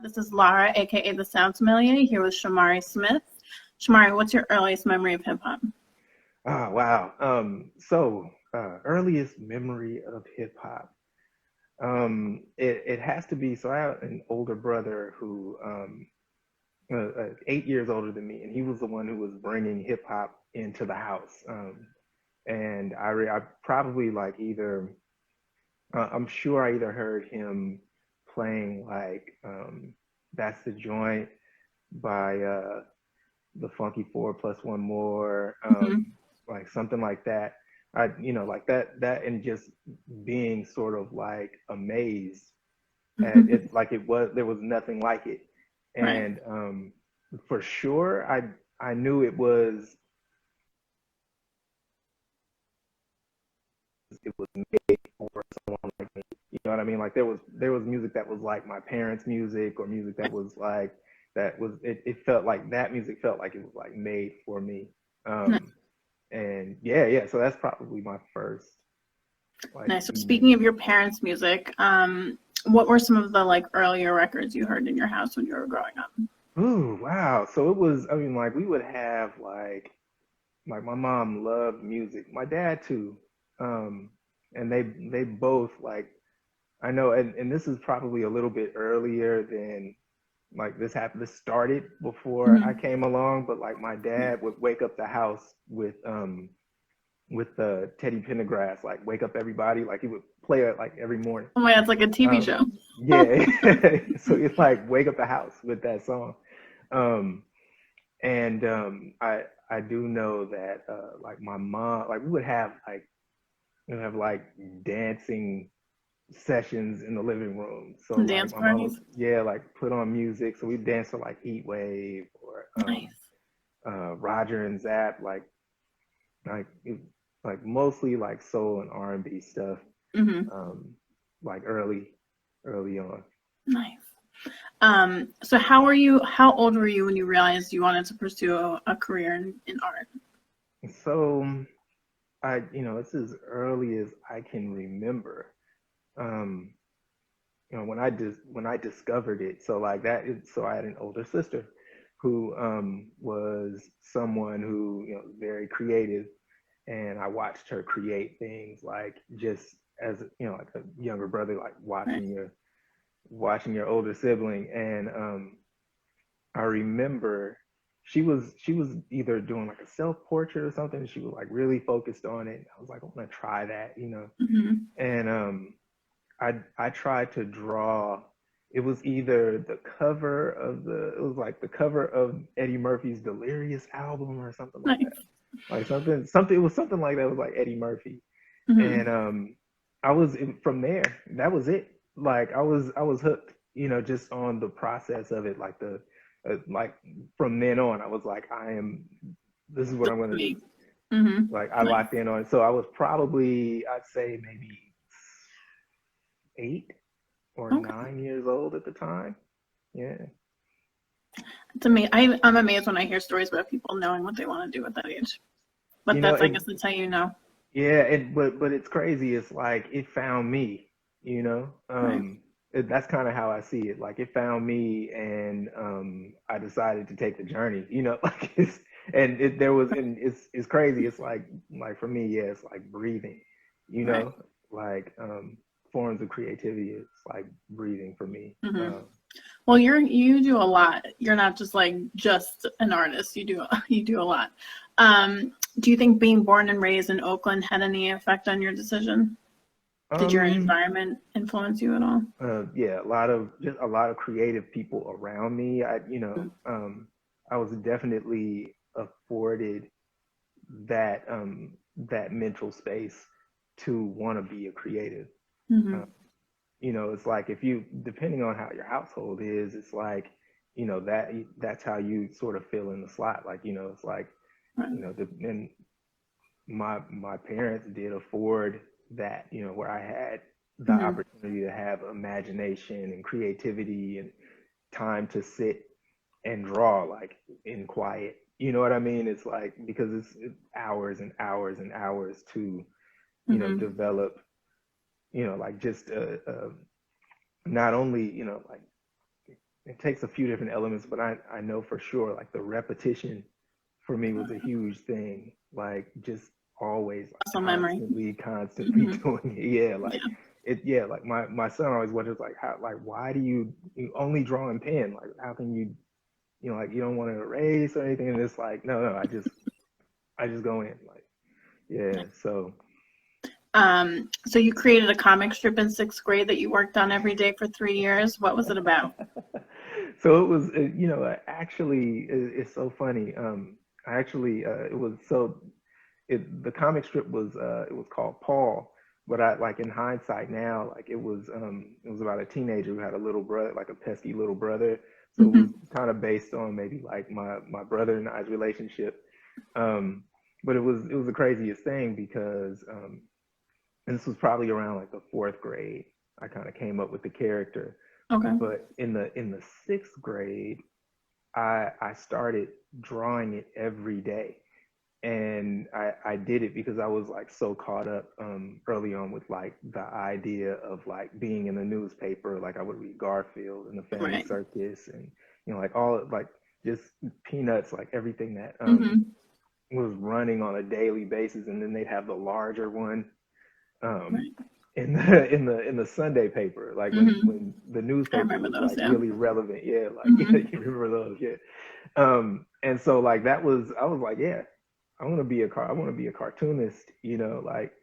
This is Lara, aka the Sound Sommelier, here with Shomari Smith. Shomari, what's your earliest memory of hip hop? Oh, wow. Earliest memory of hip hop. It has to be. So I have an older brother who 8 years older than me, and he was the one who was bringing hip hop into the house. And I probably like I'm sure I either heard him playing like "That's the Joint" by the Funky Four plus One More, Hmm. like something like that. Like that, and just being sort of like amazed at it, like there was nothing like it. Right. And for sure, I knew it was made for someone like me. You know what I mean? Like there was music that was like my parents' music, or music that was like it felt like that music felt like it was like made for me. Nice. Um, and yeah. So that's probably my first like Nice. So speaking of your parents' music, what were some of the like earlier records you heard in your house when you were growing up? ooh, wow. So it was, I mean, like we would have like my mom loved music, my dad too. Um, and they both like I know, and this is probably a little bit earlier than like this happened. This started before I Hmm. came along, but like my dad would wake up the house with Teddy Pendergrass, like "Wake Up Everybody," like he would play it like every morning. Oh my God, it's like a TV Um, show. yeah, so it's like "Wake Up the House" with that song. Um, and I do know that like my mom, like we would have like dancing sessions in the living room. So Some like dance my mom would, parties. yeah, like put on music. So we dance to like Heat Wave or Nice. Roger and Zapp, like it, like mostly like soul and R&B stuff. Hmm. Um, like early on. Nice. So how old were you when you realized you wanted to pursue a career in art? So it's as early as I can remember. Um, when I discovered it. So like that is, so I had an older sister who was someone who very creative, and I watched her create things like just as like a younger brother, like Right. watching your older sibling. And I remember she was either doing like a self portrait or something. She was like really focused on it. I was like, I want to try that. Hmm. And I tried to draw. It was either it was like the cover of Eddie Murphy's Delirious album or something like that. Nice. Like something, it was something like that. It was like Eddie Murphy. And Hmm. I was from there. That was it. Like I was hooked, just on the process of it. Like like from then on, I was like, this is what This I'm is gonna do. me. Hmm. Like I Nice. locked in on it. So I was probably, I'd say maybe 8 or 9 Okay. years old at the time. Yeah. To me, I'm amazed when I hear stories about people knowing what they want to do at that age. But You know, that's, I it guess, that's how you know. yeah, but it's crazy. It's like it found me, you know. Right. That's kind of how I see it. Like it found me, and I decided to take the journey, like it's crazy. It's like for me, yeah, it's like breathing, you Right. know, like forms of creativity. It's like breathing for me. Hmm. Well, you do a lot. You're not just like just an artist. You do a lot. Do you think being born and raised in Oakland had any effect on your decision? Did your Um, environment influence you at all? yeah, just a lot of creative people around me. I was definitely afforded that mental space to want to be a creative. Uh, Mm-hmm. it's like if you, depending on how your household is, it's like, that's how you sort of fill in the slot. Like, it's like, Right. and my parents did afford that, where I had the Mm-hmm. opportunity to have imagination and creativity and time to sit and draw like in quiet. You know what I mean? It's like because it's hours and hours and hours to, Mm-hmm. develop, like just not only, like it takes a few different elements, but I know for sure like the repetition for me was a huge thing. Like just always like Muscle memory. constantly Hmm. doing it. Yeah, Yeah. like it. Yeah, like my son always wonders like how like why do you only draw in pen? Like how can you know like you don't want to erase or anything? And it's like no, I just go in like yeah. So So you created a comic strip in sixth grade that you worked on every day for 3 years. What was it about? so it was actually it's so funny. I actually it was so the comic strip was it was called Paul, but I like in hindsight now, like it was about a teenager who had a little brother, like a pesky little brother. So it was Hmm. kind of based on maybe like my brother and I's relationship. Um, but it was the craziest thing because and this was probably around like the fourth grade. I kind of came up with the character, Okay. but in the sixth grade, I started drawing it every day, and I did it because I was like so caught up early on with like the idea of like being in the newspaper. Like I would read Garfield and the Family Right. Circus, and like all like just Peanuts, like everything that Hmm. was running on a daily basis, and then they'd have the larger one um, Right. in the Sunday paper, like Hmm. when the I newspaper remember was those. like Yeah. really relevant. Yeah, like yeah, Hmm. you remember those, yeah. And so like that was I was like, yeah, I want to be a cartoonist, like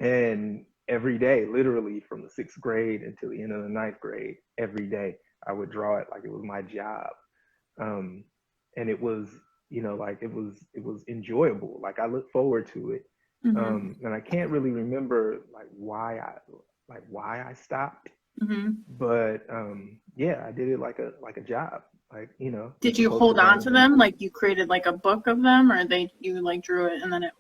and every day, literally from the sixth grade until the end of the ninth grade, every day I would draw it like it was my job. Um, and it was, like it was enjoyable. Like I look forward to it. Hmm. And I can't really remember like why I stopped, Hmm. but yeah, I did it like a job, like you're Did you supposed to hold draw on in to the them? Like you created like a book of them, or they you like drew it and then it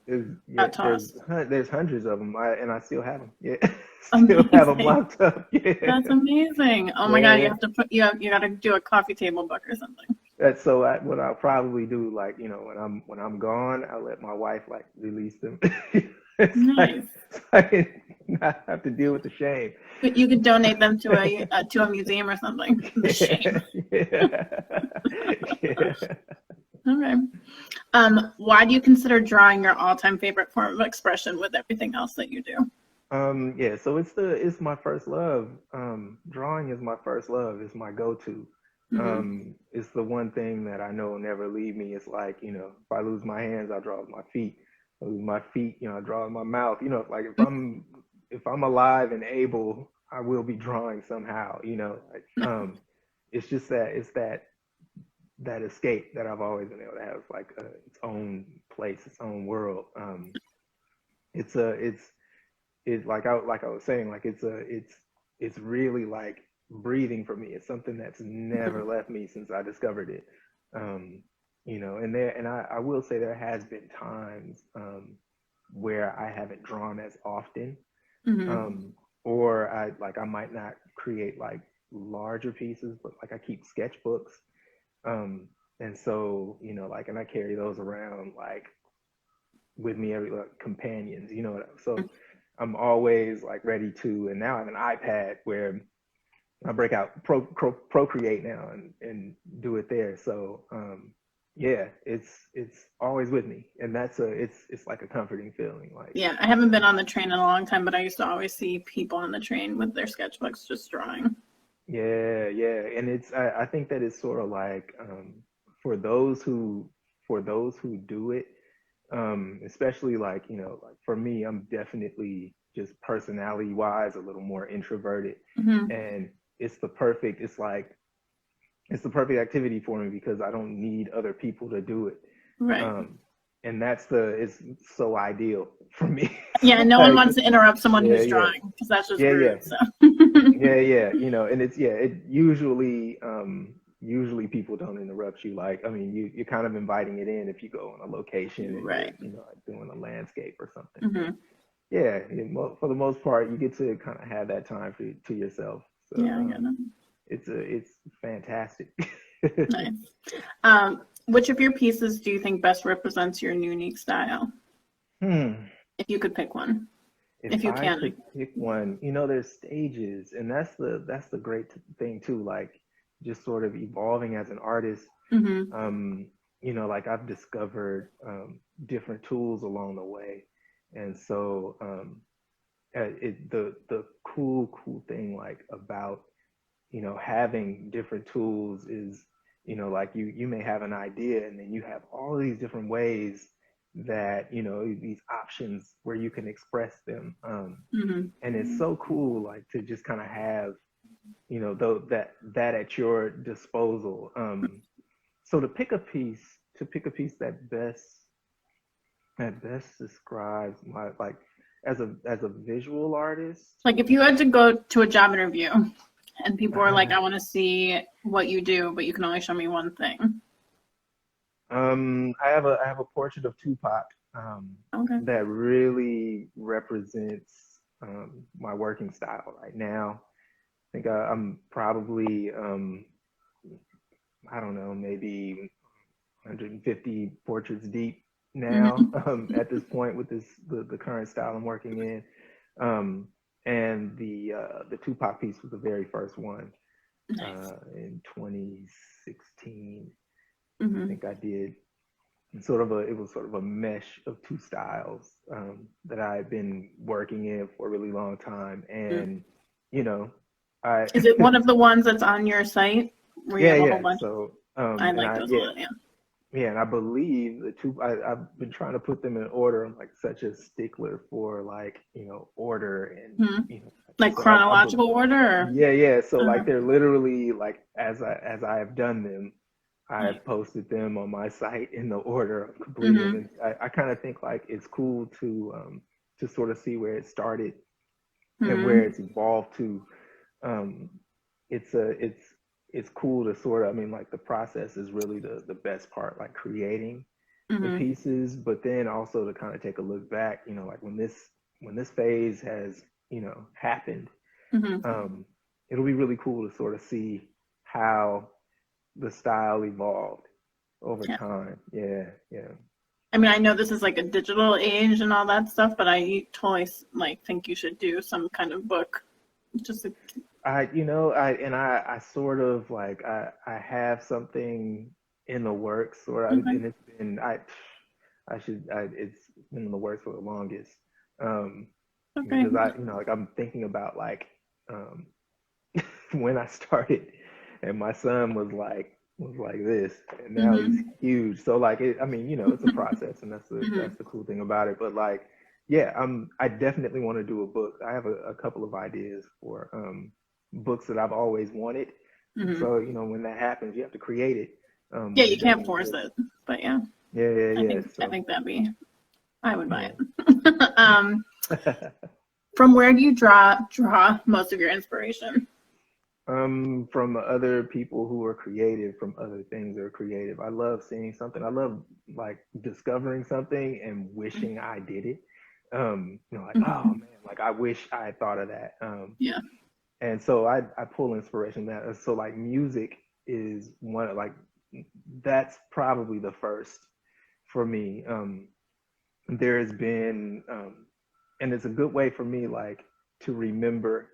yeah, got tossed? there's hundreds of them, and I still have them. Yeah, still have them Amazing. locked up. Yeah, That's amazing. Oh my God, you yeah. have to put you got to do a coffee table book or something. That's so what I'll probably do, like when I'm gone, I'll let my wife like release them. It's like Nice. so I can not have to deal with the shame. But you could donate them to a museum or something. The shame. Yeah, yeah, yeah. Okay. Why do you consider drawing your all-time favorite form of expression with everything else that you do? Yeah, so it's my first love. Drawing is my first love. It's my go-to. Hmm. It's the one thing that I know will never leave me. It's like, if I lose my hands, I'll draw with my feet. If I lose my feet, I draw with my mouth. Like if I'm alive and able, I will be drawing somehow, Like, it's just that escape that I've always been able to have. It's like its own place, its own world. It's like I was saying, like it's really like breathing for me. It's something that's never left me since I discovered it. Um, and I will say there has been times where I haven't drawn as often, Hmm. um, or I might not create like larger pieces, but like I keep sketchbooks, and so like, and I carry those around like with me every like companions, so I'm always like ready to. And now I have an iPad where I break out Procreate now and do it there. So yeah, it's always with me, and it's like a comforting feeling. Like Yeah, I haven't been on the train in a long time, but I used to always see people on the train with their sketchbooks just drawing. yeah, yeah, and I think that it's sort of like for those who for those who do it, especially like like for me, I'm definitely just personality wise a little more introverted, Hmm. and it's the perfect activity for me because I don't need other people to do it, Right. um, and it's so ideal for me. Yeah, It's no one like, wants to interrupt someone yeah, who's yeah, drawing because that's just yeah, yeah, rude. So. yeah, yeah, and it's yeah, it usually people don't interrupt you. Like, I mean, you're kind of inviting it in if you go on a location and you're Right. like doing a landscape or something. But Hmm. yeah, for the most part, you get to kind of have that time to yourself. So Yeah, I get it. it's fantastic. Nice. Which of your pieces do you think best represents your unique style? Hmm. If you could pick one, If if you I can. could pick one, there's stages, and that's the great thing too. Like, just sort of evolving as an artist, Mm-hmm. you know, like I've discovered different tools along the way. And so the cool thing like about, you know, having different tools is, you know, like you may have an idea and then you have all these different ways that, you know, these options where you can express them. Mm-hmm. And it's so cool like to just kind of have, you know, that at your disposal. So to pick a piece that best describes my like as a visual artist. Like if you had to go to a job interview and people are like, I want to see what you do, but you can only show me one thing. I have a portrait of Tupac Okay. that really represents my working style right now. I think I'm probably I don't know, maybe 150 portraits deep now Mm-hmm. at this point with the current style I'm working in. Um, and the Tupac piece was the very first one Nice. in 2016. I Mm-hmm. think I did sort of a it was sort of a mesh of two styles that I had been working in for a really long time, and you know, I Is it one of the ones that's on your site where you yeah have a whole yeah. bunch? So I and like I those a yeah lot, yeah. yeah, and I believe the two I've been trying to put them in order. I'm like such a stickler for like, you know, order and Hmm. you know, Like so chronological order? yeah yeah. So Or, like they're literally like as I have done them, I like, have posted them on my site in the order of completing them. mm-hmm. And I kind of think like it's cool to sort of see where it started and where Mm-hmm. it's evolved to. Um, it's a it's cool to sort of, I mean, like the process is really the best part, like creating the Mm-hmm. pieces, but then also to kind of take a look back, you know, like when this phase has, you know, happened, Mm-hmm. um, it'll be really cool to sort of see how the style evolved over Yeah. time. Yeah, yeah. I mean, I know this is like a digital age and all that stuff, but I totally like think you should do some kind of book. Just to, You know, I sort of like I have something in the works, sort of, okay. and it's been in the works for the longest, um, Okay. because you know, like I'm thinking about like um, when I started, and my son was like this, and now he's Mm-hmm. huge. So like, I mean, you know, it's a process, and Mm-hmm. that's the cool thing about it. But like, yeah, I definitely want to do a book. I have a couple of ideas for books that I've always wanted. Mm-hmm. So you know, when that happens, you have to create it. Yeah, But you it can't definitely force is. it, but yeah, Yeah, yeah, yeah. I So think that'd be I would buy yeah. it. From where do you draw most of your inspiration? From other people who are creative, from other things that are creative. I love seeing something. I love like discovering something and wishing I did it. You know, like, oh Mm-hmm. man, like I wish I had thought of that. Yeah. And so I pull inspiration from that. So like music is one of like that's probably the first for me. There has been and it's a good way for me like to remember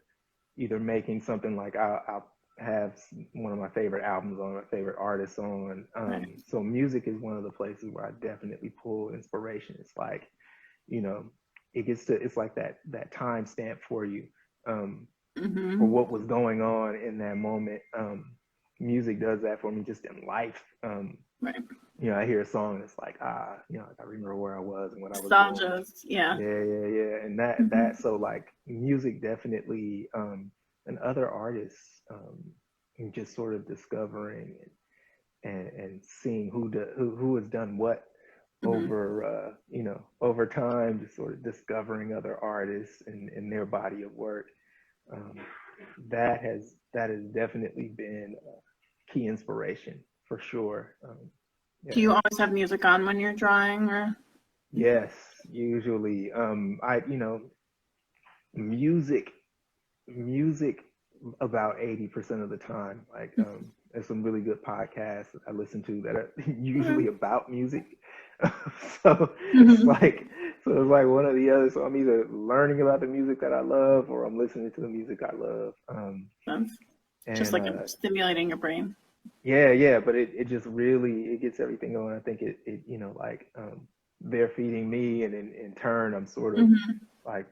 either making something like I'll have one of my favorite albums on, my favorite artists on. Right. So music is one of the places where I definitely pull inspiration. It's like, you know, it's like that time stamp for you for Mm-hmm. what was going on in that moment. Music does that for me just in life. Right. You know, I hear a song and it's like, you know, like I remember where I was and what I was doing. Nostalgia. Yeah. Yeah, yeah, yeah. And Mm-hmm. so like music definitely and other artists and just sort of discovering and seeing who has done what Mm-hmm. over you know, over time, just sort of discovering other artists and their body of work. Um, that has definitely been key inspiration for sure. Do Yeah. you always have music on when you're drawing or? Yes, usually. I you know, music music about 80% of the time. Like there's some really good podcasts I listen to that are Okay. usually about music. so it's Mm-hmm. like so it's like one or the other. So I'm either learning about the music that I love or I'm listening to the music I love. Sense. Just And like stimulating your brain. yeah, but it just really it gets everything going. I think it like they're feeding me, and in turn I'm sort of Hmm. like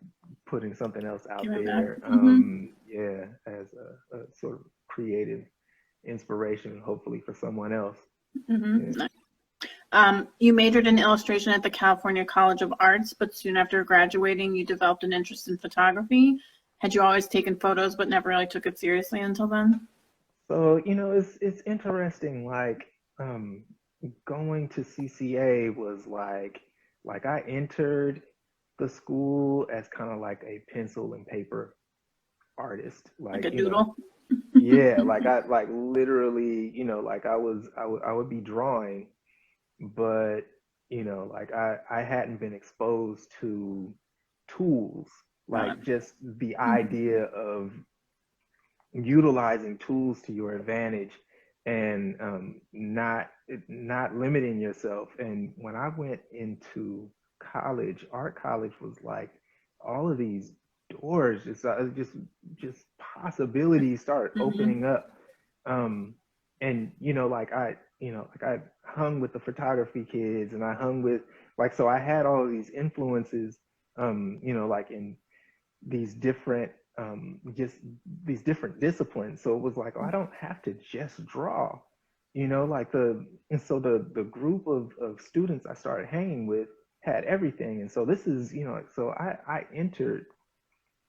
putting something else out Giving back. there. Hmm. Yeah, as a sort of creative inspiration, hopefully for someone else. Hmm. Yeah. You majored in illustration at the California College of Arts, but soon after graduating, you developed an interest in photography. Had you always taken photos but never really took it seriously until then? So, it's interesting, like going to CCA was like I entered the school as kind of like a pencil and paper artist. Like Like, a doodle? yeah, like I like literally, like I would be drawing, but like I hadn't been exposed to tools, Uh, like just the mhm. idea of utilizing tools to your advantage, and not limiting yourself. And when I went into college, art college was like all of these doors, just possibilities start opening Mhm. up. um and like I hung with the photography kids, and I hung with, like, so I had all of these influences, like in these different just these different disciplines. So it was like, oh, I don't have to just draw, like and so the group of students I started hanging with had everything. And so this is, so I entered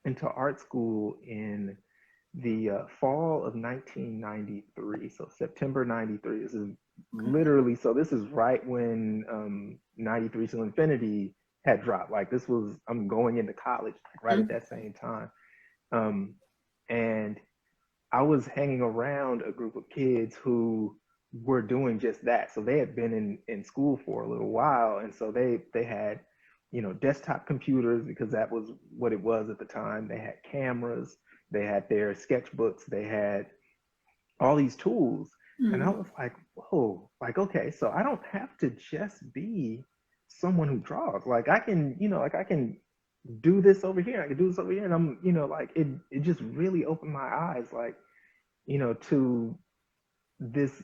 into art school in the fall of 1993. So September 93. This is Okay. literally, so this is right when 93 Till Infinity had dropped. Like, this was, I'm going into college like, right at Mhm. that same time. Um, and I was hanging around a group of kids who were doing just that. So they had been in school for a little while. And so they had, desktop computers, because that was what it was at the time. They had cameras, they had their sketchbooks, they had all these tools. And I Mhm. was like, whoa, like, okay, so I don't have to just be someone who draws. Like, I can, like, I can do this over here. I can do this over here. And I'm, like, it just really opened my eyes, like, to this,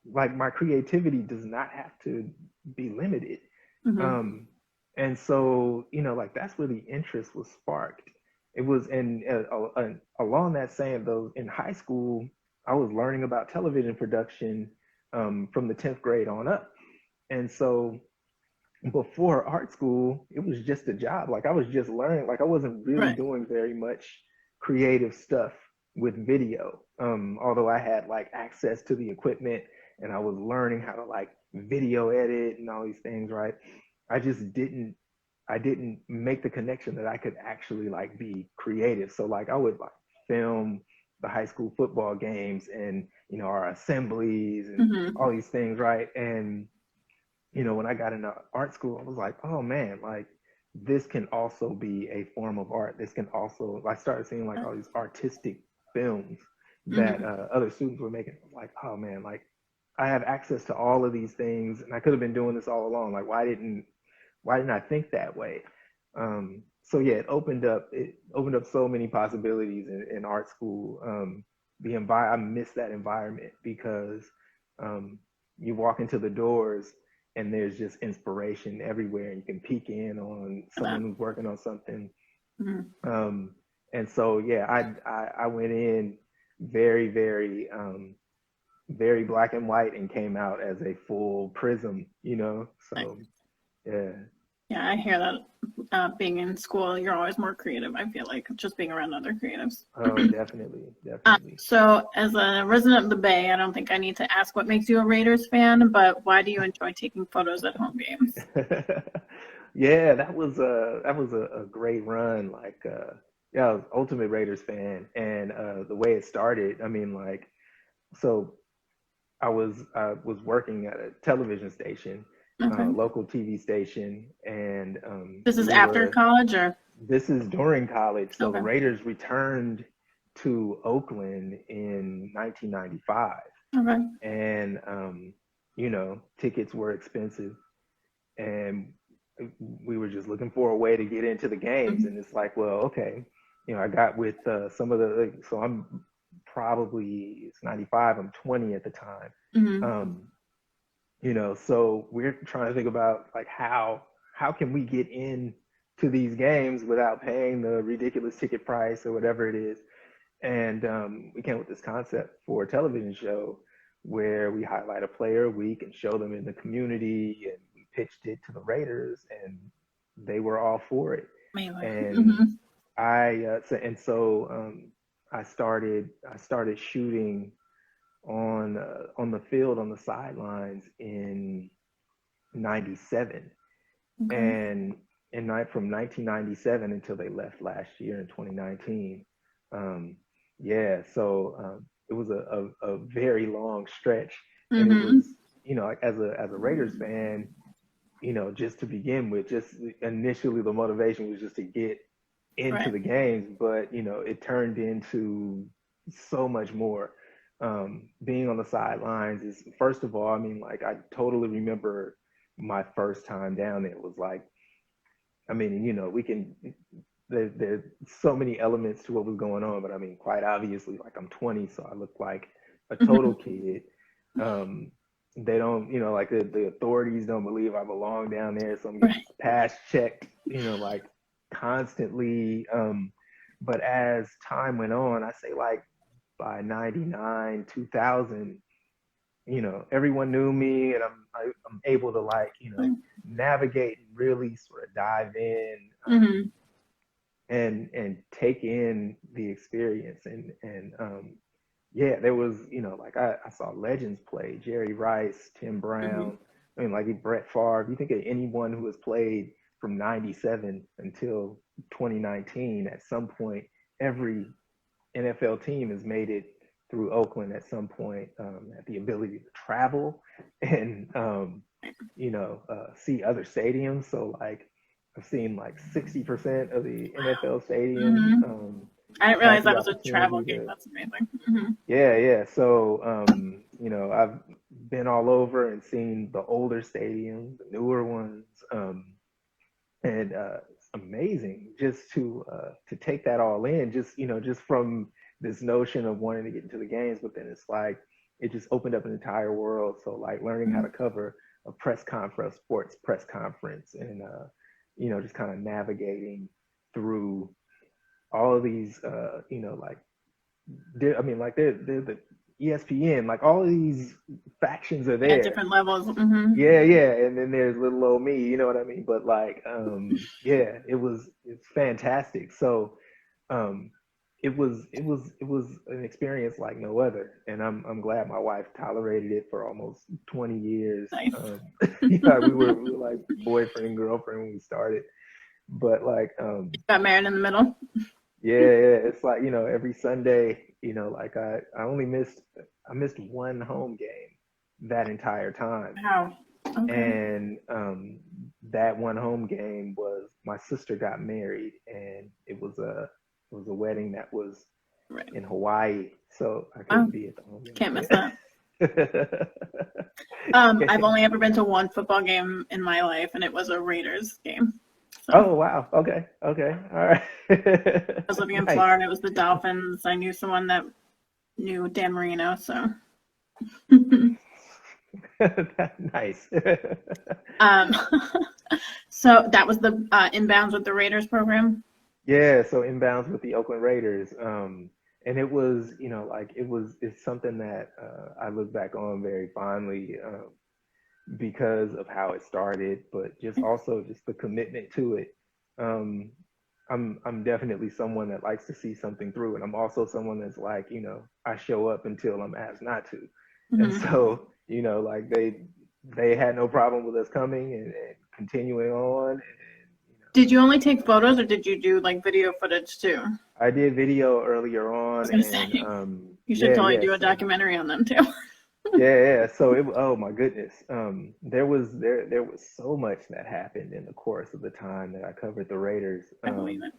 like, my creativity does not have to be limited. Mhm. um and so, like, that's where the interest was sparked. It was in along that same, though, in high school I was learning about television production from the 10th grade on up. And so before art school, it was just a job. Like, I was just learning. Like, I wasn't really Right. doing very much creative stuff with video. Although I had like access to the equipment, and I was learning how to like video edit and all these things, right? I just didn't make the connection that I could actually like be creative. So like I would like film the high school football games, and our assemblies and Mhm. all these things, right? And when I got into art school, I was like, oh man, like, this can also be a form of art. This can also, I started seeing like all these artistic films that Mhm. other students were making. I was like, oh man, like, I have access to all of these things, and I could have been doing this all along. Like, why didn't I think that way? So yeah, it opened up so many possibilities in art school. I miss that environment, because um, you walk into the doors and there's just inspiration everywhere. You can peek in on someone who's working on something. Mhm. Um, and so yeah, I went in very, very very black and white, and came out as a full prism. So yeah. Yeah, I hear that. Being in school, you're always more creative. I feel like just being around other creatives. Oh, definitely, definitely. So, as a resident of the Bay, I don't think I need to ask what makes you a Raiders fan, but why do you enjoy taking photos at home games? Yeah, that was a great run. Like, yeah, I was ultimate Raiders fan. And the way it started, I mean, like, so I was working at a television station, Okay. local TV station, and This is we after were. college, or This is during college. So the okay. Raiders returned to Oakland in 1995, Okay. and tickets were expensive, and we were just looking for a way to get into the games. Mhm. And it's like, well, okay, I got with some of the, so I'm probably, it's 95, I'm 20 at the time. Hmm. Um, so we're trying to think about like how can we get in to these games without paying the ridiculous ticket price or whatever it is. And we came with this concept for a television show where we highlight a player a week and show them in the community, and we pitched it to the Raiders, and they were all for it. Maybe. And Hmm. I started shooting on the field on the sidelines in '97, Okay. and from 1997 until they left last year in 2019. Yeah, so it was a very long stretch, and it Hmm. was, like as a Raiders fan, just to begin with, just initially the motivation was just to get into Right. the games, but it turned into so much more. Being on the sidelines is, first of all, I mean, like I totally remember my first time down there was like, I mean, we can, there's so many elements to what was going on, but I mean, quite obviously, like I'm 20, so I look like a total Hmm. kid. Um, they don't, like the authorities don't believe I belong down there, so I'm getting Right. my pass checked, like constantly. But as time went on, I say like by 99, 2000, everyone knew me, and I'm able to like, navigate and really sort of dive in, Hmm. and take in the experience. And yeah, there was, like I saw legends play, Jerry Rice, Tim Hmm. Brown. I mean, like Brett Favre. You think of anyone who has played from '97 until 2019, at some point, every NFL team has made it through Oakland at some point, at the ability to travel and see other stadiums. So like I've seen like 60% of the NFL stadiums. Hmm. I didn't Had realize the that was a travel opportunity game. to, That's amazing. Hmm. yeah, yeah. So I've been all over and seen the older stadiums, the newer ones. And it's amazing just to take that all in, just from this notion of wanting to get into the games, but then it's like it just opened up an entire world. So like learning how to cover a press conference, sports press conference, and just kind of navigating through all of these, like I mean, like they're the ESPN, like all of these factions are Yeah, there. different levels. Hmm. Yeah, yeah, and then there's little old me, you know what I mean? But like, yeah, it's fantastic. So, um, it was an experience like no other, and I'm glad my wife tolerated it for almost 20 years. Nice. Yeah, we were like boyfriend and girlfriend when we started, but like, Got married in the middle. yeah, yeah, it's like every Sunday, like I missed one home game that entire time. Wow. Okay. And that one home game was my sister got married, and it was a wedding that was Right. in Hawaii, so I Wow. couldn't be at the home Can't miss that. game. I've only ever been to one football game in my life, and it was a Raiders game. So I Oh wow. Okay. Okay. All right. was living in Nice. Florida. It was the Dolphins. I knew someone that knew Dan Marino, so. Nice. um, so that was the inbounds with the Raiders program. Yeah, so inbounds with the Oakland Raiders. And it was, like it's something that I look back on very fondly, because of how it started, but just also just the commitment to it. Um, I'm definitely someone that likes to see something through, and I'm also someone that's like, I show up until I'm asked not to. And Hmm. so, like they had no problem with us coming and continuing on, and Did you only take photos, or did you do like video footage too? I I did video earlier was on, gonna and say you should yeah, totally yeah. do a So documentary on them too. yeah, yeah. So oh my goodness. There was so much that happened in the course of the time that I covered the Raiders. I believe it.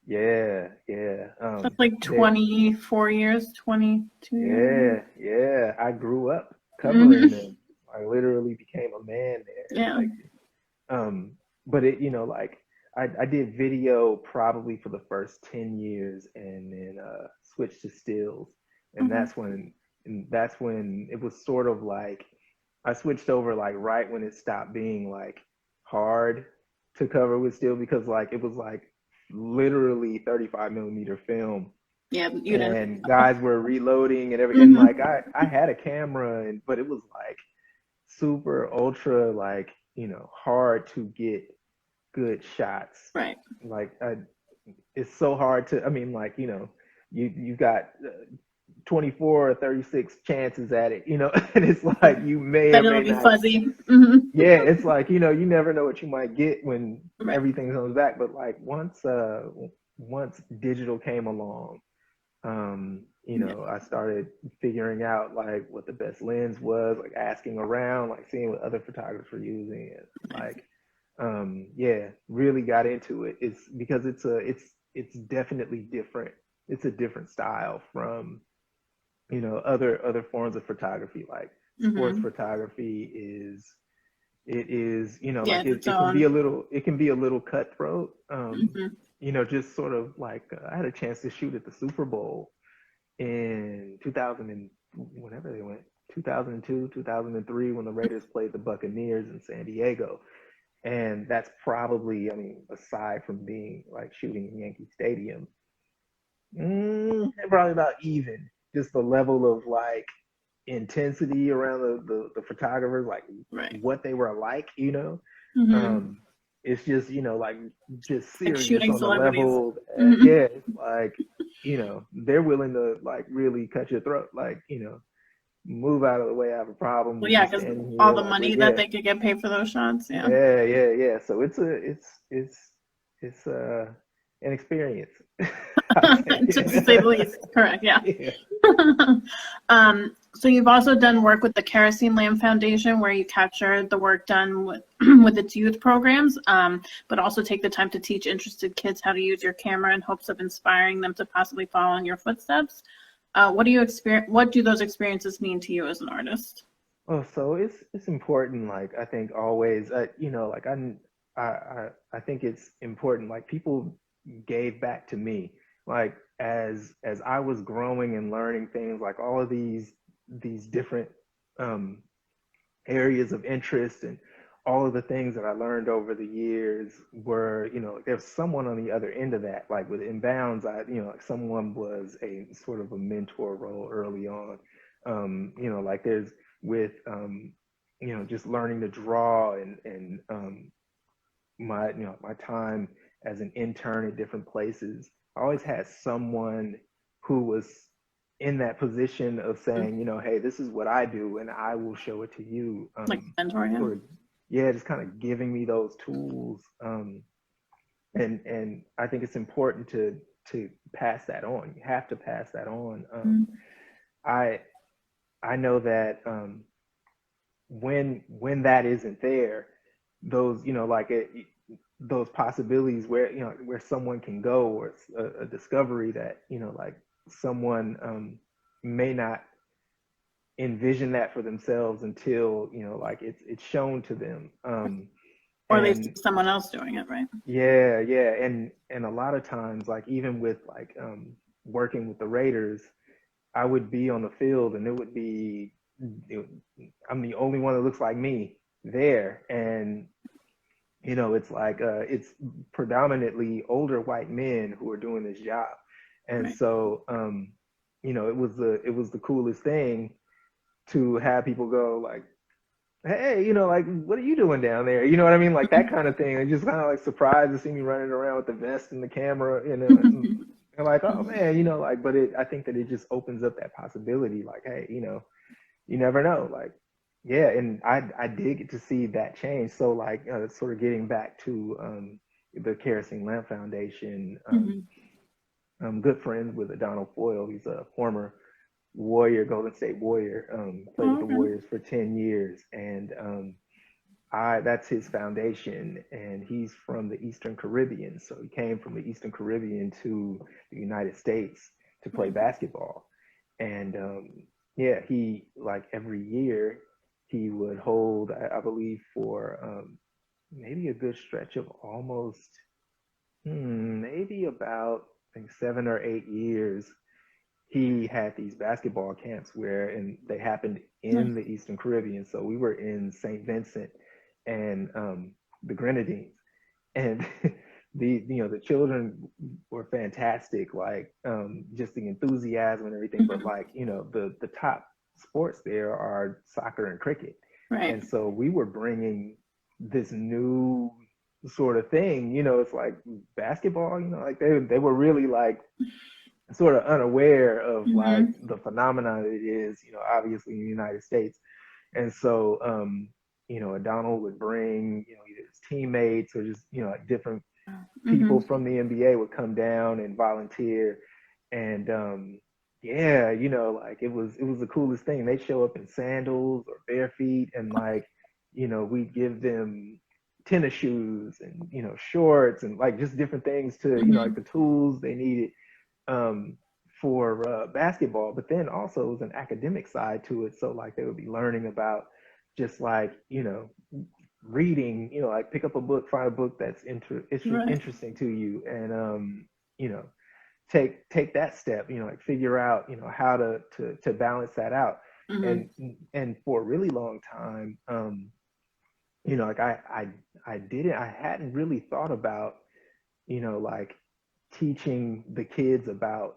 Yeah, yeah. That's like There 24 years, 22 years. Yeah, yeah. I grew up covering Hmm. them. I literally became a man there. Yeah. Like, um, but like I did video probably for the first 10 years, and then switched to stills. and that's when it was sort of like I switched over like right when it stopped being like hard to cover with still, because like it was like literally 35 millimeter film, Yeah, you didn't. and guys were reloading and every, and Hmm. like I had a camera, and but it was like super ultra like, hard to get good shots. Right. Like it's so hard to, I mean, like, you got 24 or 36 chances at it, and it's like you may or That it'll may be not. fuzzy. Hmm. Yeah, it's like, you never know what you might get when Right. everything comes back. But like once digital came along, Yeah. I started figuring out like what the best lens was, like asking around, like seeing what other photographers were using, and Nice. like, yeah, really got into it. It's because it's definitely different. It's a different style from, other forms of photography. Like sports Hmm. photography it is, Yeah, like it's its it can be a own. little, cutthroat. Hmm. Just sort of like I had a chance to shoot at the Super Bowl in 2000 and whenever they went, 2002, 2003, when the Raiders played the Buccaneers in San Diego. And that's probably, I mean, aside from being like shooting in Yankee Stadium, probably about even. Just the level of like intensity around the photographers, like Right. what they were like, Hmm. Um, it's just, like just Like serious shooting on the celebrities. level. Hmm. Yeah, it's like, they're willing to like really cut your throat, like, move out of the way. I have a problem Well, with yeah, you because standing all here, the like, money that yeah, they could get paid for those shots. Yeah. yeah. So it's an experience. I'll say. To say the least. Correct. Yeah. Yeah. So you've also done work with the Kerosene Lamp Foundation, where you capture the work done with with its youth programs, but also take the time to teach interested kids how to use your camera in hopes of inspiring them to possibly follow in your footsteps. What do you experience? What do those experiences mean to you as an artist? Oh, so it's important. Like I think always, like I think it's important. Like people gave back to me, like as I was growing and learning things, like all of these different um, areas of interest, and all of the things that I learned over the years were, there's someone on the other end of that. Like with Inbounds, like someone was a sort of a mentor role early on. Like there's with, just learning to draw, and my time as an intern at different places. I always had someone who was in that position of saying, hey, this is what I do, and I will show it to you. Like mentor, yeah. Sort of, yeah, just kind of giving me those tools. And I think it's important to pass that on. You have to pass that on. Mm-hmm. I I know that when that isn't there, those, like those possibilities where, where someone can go, or it's a discovery that, like someone may not envision that for themselves until, like it's shown to them. Or they see And someone else doing it, right? yeah, and a lot of times, like even with like working with the Raiders, I would be on the field, and it, I'm the only one that looks like me there, and it's like it's predominantly older white men who are doing this job, and Right. so it was the coolest thing to have people go like, hey, like, what are you doing down there? You know what I mean? Like that kind of thing. And just kind of like surprised to see me running around with the vest and the camera, and like, oh man, like, but I think that it just opens up that possibility. Like, hey, you never know. Like, yeah, and I did get to see that change. So like, sort of getting back to the Kerosene Lamp Foundation. Mm-hmm. I'm good friends with Donald Foyle. He's a former Warrior, Golden State Warrior. Played with Oh, the okay. Warriors for 10 years, and I that's his foundation, and he's from the Eastern Caribbean. So he came from the Eastern Caribbean to the United States to play Right. basketball. And yeah, he like every year he would hold, I believe, for maybe a good stretch of almost maybe about I think 7 or 8 years. he had these basketball camps where, and they happened Nice. in the Eastern Caribbean. So we were in St. Vincent and the Grenadines, and the children were fantastic, like just the enthusiasm and everything. But Mhm. like the top sports there are soccer and cricket, Right. and so we were bringing this new sort of thing. It's like basketball. Like they were really like sort of unaware of like Hmm. the phenomenon it is, obviously in the United States. And so, O'Donnell would bring, either his teammates or just, like different people Hmm. from the NBA would come down and volunteer. And yeah, like it was the coolest thing. They'd show up in sandals or bare feet, and like, we'd give them tennis shoes and shorts and like just different things to like Hmm. the tools they needed um, for basketball. But then also it was an academic side to it. So like they would be learning about just like reading, like pick up a book, find a book that's Right. interesting to you, and you know take that step, like figure out how to balance that out. Hmm. And for a really long time, like I didn't I hadn't really thought about like teaching the kids about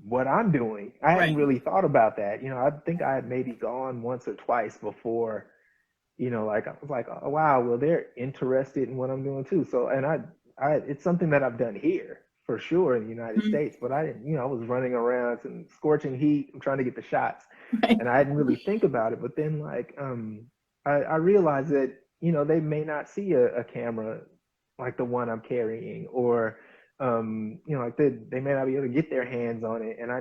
what I'm doing. I hadn't Right. really thought about that. I think I had maybe gone once or twice before, like I was like, oh wow, well they're interested in what I'm doing too. So, and it's something that I've done here for sure in the United Mhm. States, but I didn't, I was running around in scorching heat, I'm trying to get the shots, Right. and I didn't really think about it. But then like, I realized that, they may not see a camera like the one I'm carrying, or like they may not be able to get their hands on it. And Right.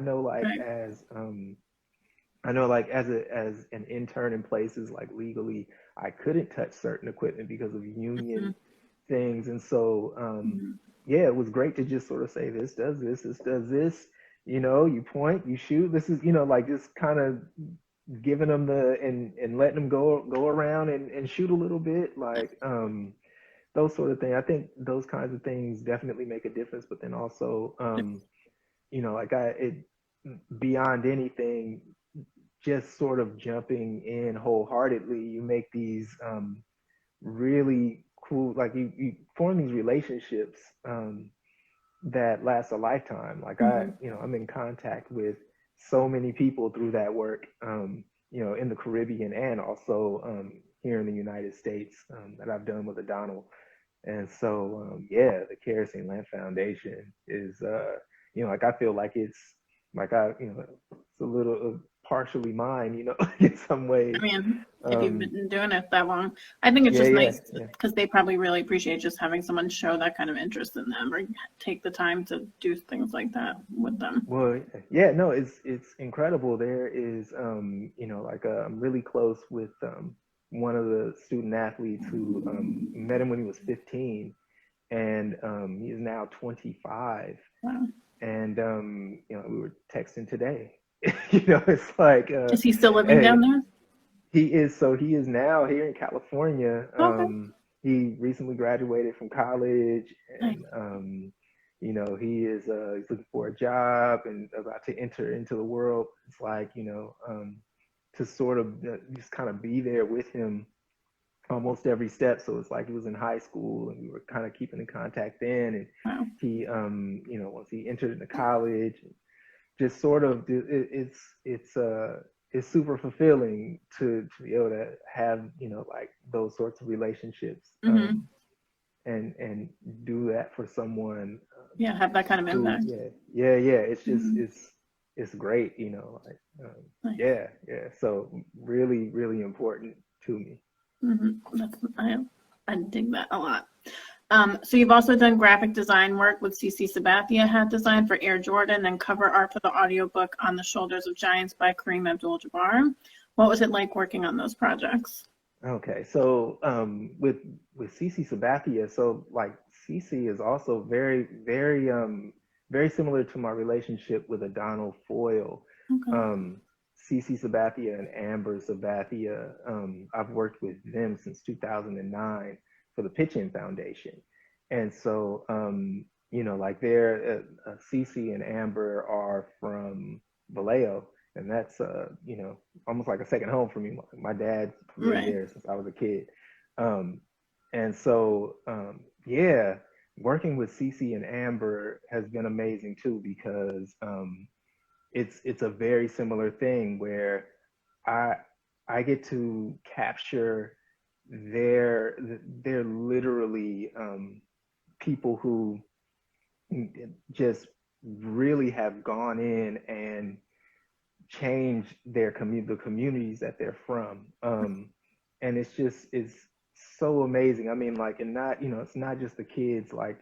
I know like as an intern in places like legally, I couldn't touch certain equipment because of Hmm. union things. And so Hmm. yeah, it was great to just sort of say this does this, this does this, you point, you shoot, this is, like just kind of giving them and letting them go around and shoot a little bit, like those sort of things. I think those kinds of things definitely make a difference. But then also like it beyond anything, just sort of jumping in wholeheartedly, you make these really cool, like you form these relationships that last a lifetime. Like Hmm. I'm in contact with so many people through that work, in the Caribbean and also here in the United States, that I've done with O'Donnell. And so, yeah, the Kerosene Lamp Foundation is, like I feel like it's like it's a little partially mine, in some I ways. mean, if you've Um, been doing it that long, I think it's yeah, just yeah, nice yeah. because they probably really appreciate just having someone show that kind of interest in them or take the time to do things like that with them. Well, yeah, no, it's incredible. There is, like I'm really close with one of the student athletes who met him when he was 15, and he is now 25. Wow. And we were texting today. It's like, Is he still living hey, down there? he is now here in California. Okay. He recently graduated from college, Nice. and he is he's looking for a job and about to enter into the world. It's like, to sort of just kind of be there with him almost every step. So it's like he was in high school and we were kind of keeping in contact then. And Wow. he, once he entered into college, just sort of it's super fulfilling to be able to have like those sorts of relationships, Hmm. and do that for someone Yeah, have that kind of who, impact. yeah, it's just Hmm. it's great, like Nice. yeah, so really really important to me. That's I dig that a lot. So you've also done graphic design work with CC Sabathia, hat design for Air Jordan, and cover art for the audiobook On the Shoulders of Giants by Kareem Abdul-Jabbar. What was it like working on those projects? Okay, so with Cece Sabathia, so like Cece is also very similar to my relationship with Adonal Foyle. Okay. Um, Cece Sabathia and Amber Sabathia, I've worked with them since 2009 for the Pitch In Foundation, and so like they're Cece and Amber are from Vallejo, and that's almost like a second home for me. My dad lived Right. there since I was a kid, um, and so yeah, working with Cece and Amber has been amazing too because it's a very similar thing where I I get to capture their they're literally people who just really have gone in and changed the communities that they're from. And it's so amazing. I mean, like, and not, it's not just the kids. Like,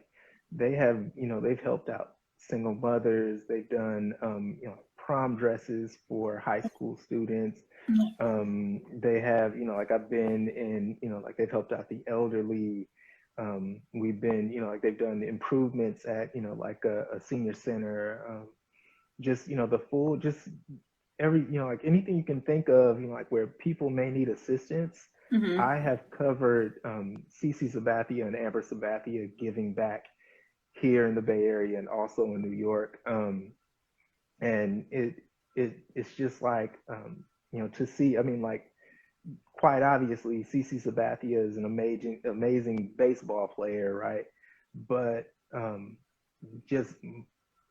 they've helped out single mothers. They've done, prom dresses for high school students. They have, like I've been in, like they've helped out the elderly. We've been, like they've done improvements at, like a senior center. Just, the full, just every, like anything you can think of, like where people may need assistance. Mm-hmm. I have covered Cece Sabathia and Amber Sabathia giving back here in the Bay Area and also in New York. And it's just like, to see, I mean, like, quite obviously, CC Sabathia is an amazing baseball player, right? But just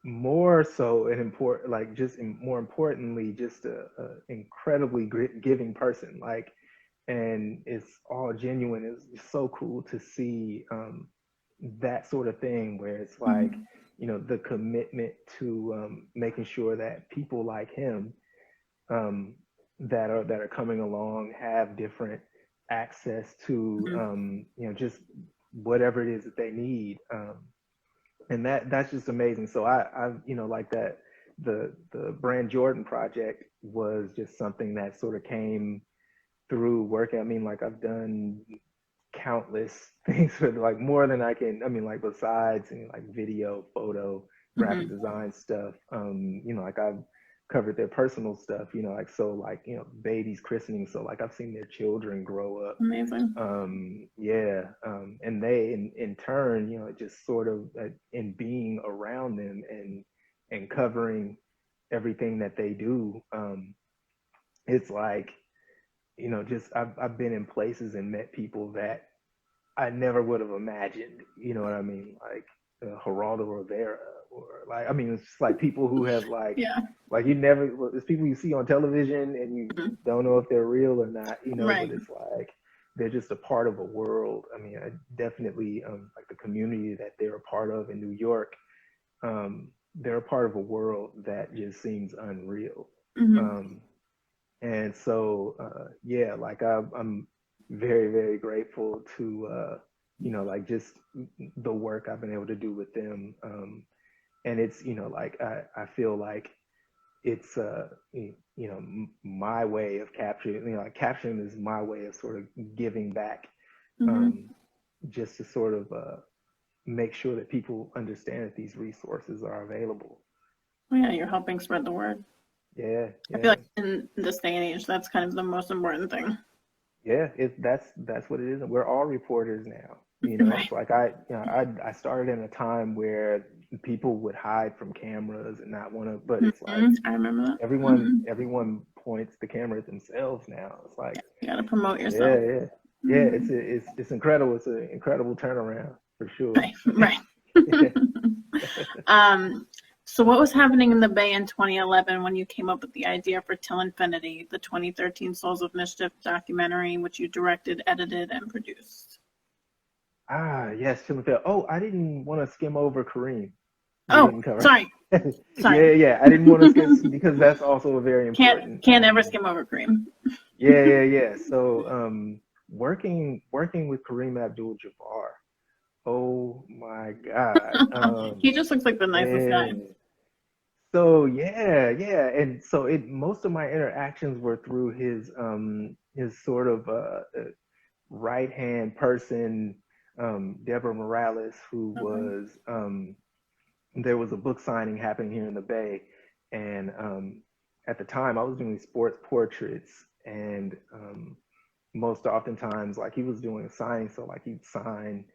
more so and important, like just more importantly, just a incredibly giving person. Like, and it's all genuine. It's just so cool to see that sort of thing where it's like, Mm-hmm. the commitment to making sure that people like him um, that are coming along have different access to Mm-hmm. just whatever it is that they need, and that's just amazing. So I like that the Brand Jordan project was just something that sort of came through working. I mean, like I've done countless things for like more than I can. I mean, like besides like video, photo, graphic Mm-hmm. design stuff. Like I've covered their personal stuff. Like so, like babies christening. So like I've seen their children grow up. Amazing. Yeah, and they in turn, just sort of in being around them and covering everything that they do. It's like just I've been in places and met people that I never would have imagined. You know what I mean? Like Geraldo Rivera, or like I mean, it's just like people who have Yeah. like you never. It's people you see on television and you Mhm. don't know if they're real or not. But Right. it's like they're just a part of a world. I mean, I definitely like the community that they're a part of in New York. They're a part of a world that just seems unreal. Mm-hmm. Um, and so yeah, like I'm very very grateful to like just the work I've been able to do with them. And it's like I feel like it's my way of capturing, like capturing is my way of sort of giving back, Mm-hmm. um, just to sort of make sure that people understand that these resources are available. Well, yeah, you're helping spread the word. Yeah, I feel yeah. like in this day and age, that's kind of the most important thing. Yeah, that's what it is. And we're all reporters now. Right. It's like I started in a time where people would hide from cameras and not want to, but it's like Mm-hmm. I remember that. everyone Mm-hmm. everyone points the camera at themselves now. It's like, You got to promote yeah, yourself. yeah, yeah. Mm-hmm. It's incredible. It's an incredible turnaround for sure. Right. Right. um, so what was happening in the Bay in 2011 when you came up with the idea for Till Infinity, the 2013 Souls of Mischief documentary, which you directed, edited, and produced? Ah, yes, Timothy. Oh, I didn't want to skim over Kareem. We Oh, didn't cover. sorry. Yeah, Sorry. yeah. I didn't want to skip because that's also a very can't important. can't ever skim over cream. Yeah, yeah, yeah. So, working with Kareem Abdul-Jabbar. Oh my God. He just looks like the nicest guy. Man. So yeah, yeah, and so it most of my interactions were through his sort of right hand person, Deborah Morales, who Okay. was there was a book signing happening here in the Bay, and at the time I was doing sports portraits, and most oftentimes like he was doing a signing, so like he'd sign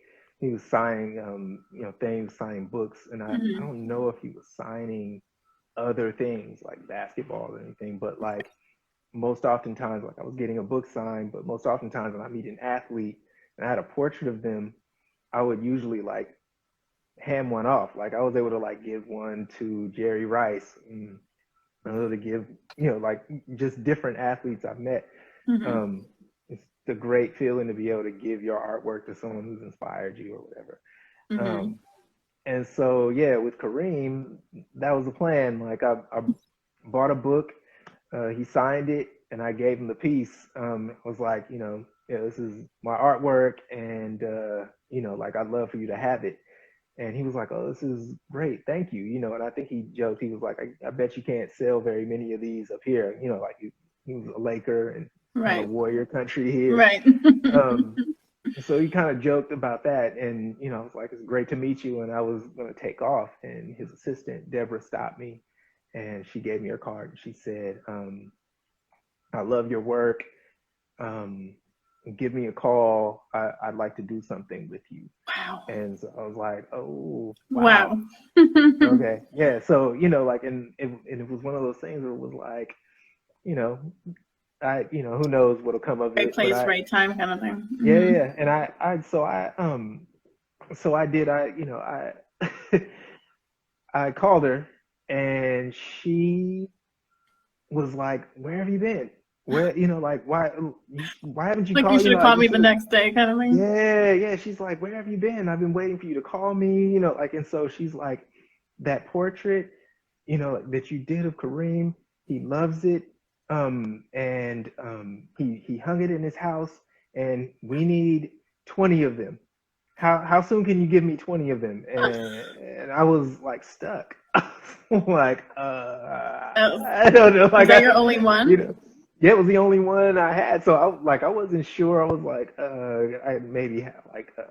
he was signing things, signing books, and I Hmm. don't know if he was signing other things like basketball or anything, but like most oftentimes, like I was getting a book signed, but most oftentimes when I meet an athlete and I had a portrait of them, I would usually like hand one off. Like I was able to like give one to Jerry Rice, and I was able to give like just different athletes I've met. Hmm. Um, it's a great feeling to be able to give your artwork to someone who's inspired you or whatever. Hmm. Um, and so yeah, with Kareem, that was the plan. Like I bought a book, he signed it, and I gave him the piece. It was like, yeah, this is my artwork, and like I'd love for you to have it. And he was like, "Oh, this is great, thank you." And I think he joked. He was like, "I bet you can't sell very many of these up here." Like he was a Laker and kind of Right. warrior country here. Right. Um, so he kind of joked about that, and I was like, "It's great to meet you." And I was gonna take off, and his assistant Deborah stopped me, and she gave me her card, and she said, "I love your work. Um, Give me a call. I'd like to do something with you." Wow. And so I was like, "Oh, wow, Wow. okay, yeah." So like, and it was one of those things where it was like, you know, who knows what'll come of Right it, but place, right time kind of thing. yeah, Hmm. yeah, and so I did, I called her, and she was like, "Where have you been? Where, like, why haven't you Like you called? should have Like called you me the should have." next day kind of thing. Yeah, yeah. She's like, "Where have you been? I've been waiting for you to call me." Like, and so she's like, "That portrait, that you did of Kareem, he loves it. And he hung it in his house, and we need 20 of them. How soon can you give me 20 of them?" And I was like stuck. Like, Oh, I don't know. was Like that your only you one? know, yeah, it was the only one I had. So I wasn't sure. I was like, I maybe have like a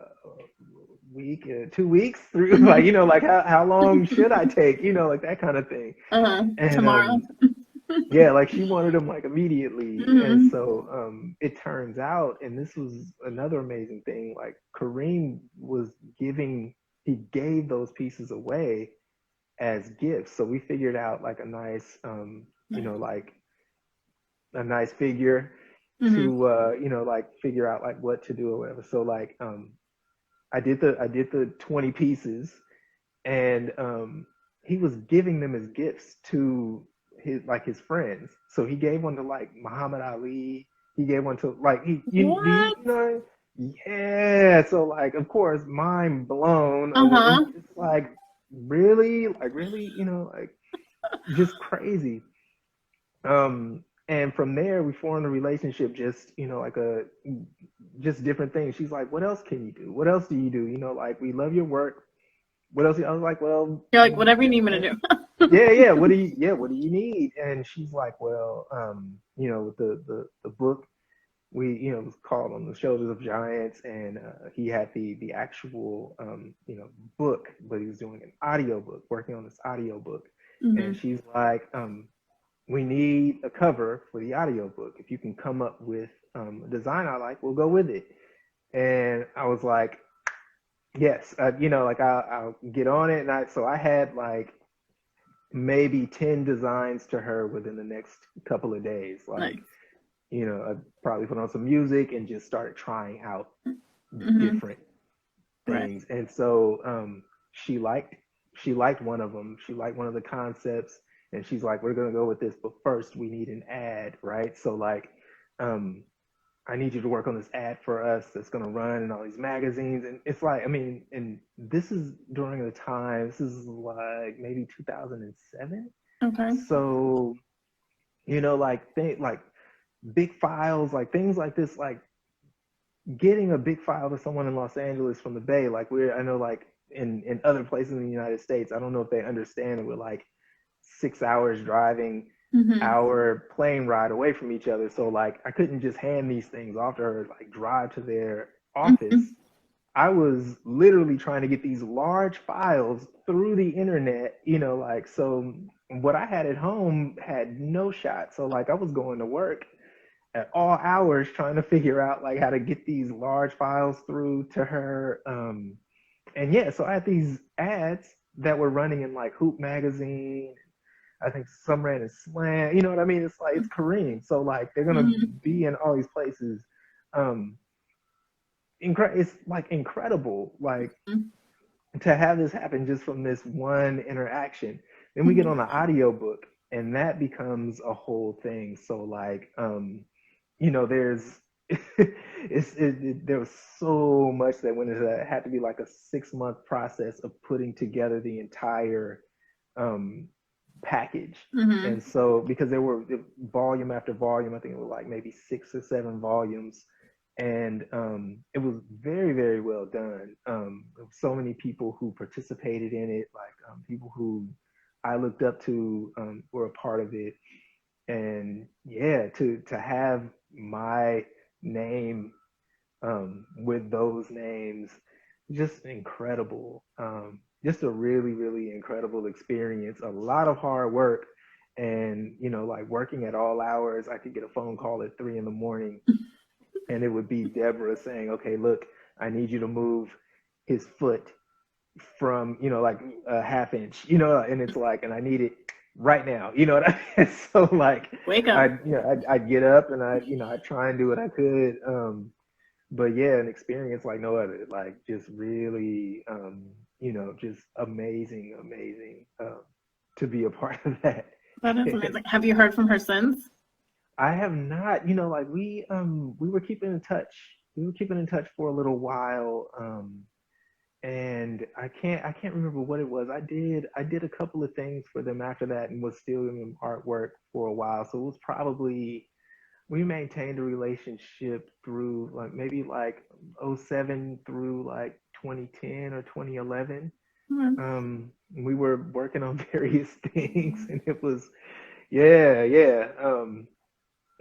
week, 2 weeks through, like, Hmm. like how long should I take, like that kind of thing. Uh-huh. And Tomorrow. yeah, like she wanted them like immediately. And Hmm. so it turns out, and this was another amazing thing, like Kareem was he gave those pieces away as gifts. So we figured out like a nice, like a nice figure Hmm. to, like figure out like what to do or whatever. So like, I did the 20 pieces, and he was giving them as gifts to his friends. So he gave one to like Muhammad Ali. He gave one to like do you What? know? Yeah. So like, of course, mind blown. And Uh-huh. just like really, like just crazy. And from there we formed a relationship, just like just different things. She's like, "What else can you do? What else do you do? Like, we love your work. What else?" I was like, "Well, You're like, whatever you need me to do. yeah, yeah. What do you need?" And she's like, "Well, the book, we, it was called On the Shoulders of Giants, and he had the actual book, but he was doing an audio book, working on this audio book." And Hmm. she's like, "We need a cover for the audio book. If you can come up with a design I like, we'll go with it." And I was like, "Yes, like I'll get on it." And I had like maybe 10 designs to her within the next couple of days. Like, Nice. I probably put on some music and just started trying out Hmm. different Right. things. And so she liked she liked one of them. She liked one of the concepts, and she's like, "We're gonna go with this, but first we need an ad, right? So like, um, I need you to work on this ad for us that's gonna run in all these magazines." And it's like, I mean, and this is during the time. This is like maybe 2007. Okay. So like like big files, like things like this, like getting a big file to someone in Los Angeles from the Bay, like I know, like in other places in the United States, I don't know if they understand that we're like 6 hours driving, Hmm. hour plane ride away from each other. So like I couldn't just hand these things off to her, like drive to their office. Hmm. I was literally trying to get these large files through the internet, like, so what I had at home had no shot. So like I was going to work at all hours trying to figure out like how to get these large files through to her. And yeah, so I had these ads that were running in like Hoop magazine. I think some ran in Slam. You know what I mean? It's like it's Kareem, so like they're gonna Mm-hmm. be in all these places. Um, it's like incredible, like to have this happen just from this one interaction. Then we get on the audio book, and that becomes a whole thing. So like, there's there was so much that went into that. It had to be like a 6 month process of putting together the entire um, package. Mm-hmm. And so because there were volume after volume, I think it was like maybe 6 or 7 volumes, and it was very, very well done. So many people who participated in it, like people who I looked up to, were a part of it. And yeah, to have my name with those names, just incredible. Just a really, really incredible experience. A lot of hard work, and like working at all hours. I could get a phone call at 3 in the morning, and it would be Deborah saying, "Okay, look, I need you to move his foot from like a half inch, and it's like, and I need it right now, what I mean? So like Wake up. I'd get up, and I'd try and do what I could. But yeah, an experience like no other, like just really, just amazing, amazing, to be a part of that. That is amazing. Have you heard from her since? I have not, like we were keeping in touch. We were keeping in touch for a little while. And I can't remember what it was. I did a couple of things for them after that, and was still in artwork for a while. So it was probably, we maintained a relationship through like maybe like '07 through like 2010 or 2011. Mm-hmm. We were working on various things, and it was, yeah, yeah.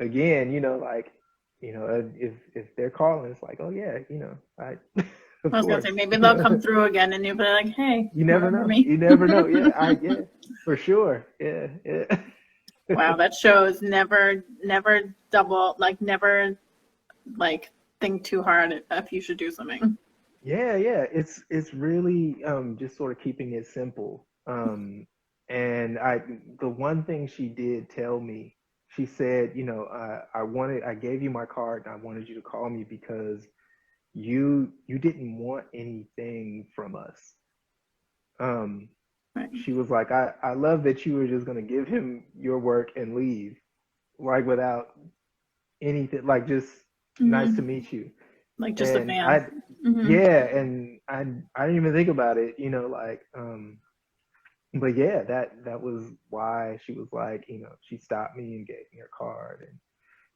Again, like, if they're calling, it's like, oh yeah, I of I was gonna say course. maybe they'll come through again, and you'll be like, "Hey, You never remember know. me?" You never know. Yeah, for sure. Yeah, yeah. Wow, that shows never double, like never like think too hard if you should do something. Yeah, yeah. It's really just sort of keeping it simple. And the one thing she did tell me, she said, I gave you my card, and I wanted you to call me because you didn't want anything from us. Um, Right. she was like, I love that you were just gonna give him your work and leave, like without anything, like just nice to Mm-hmm. meet you. Like just a And fan. Mm-hmm. yeah, and I didn't even think about it, like, but yeah, that was why she was like, she stopped me and gave me her card, and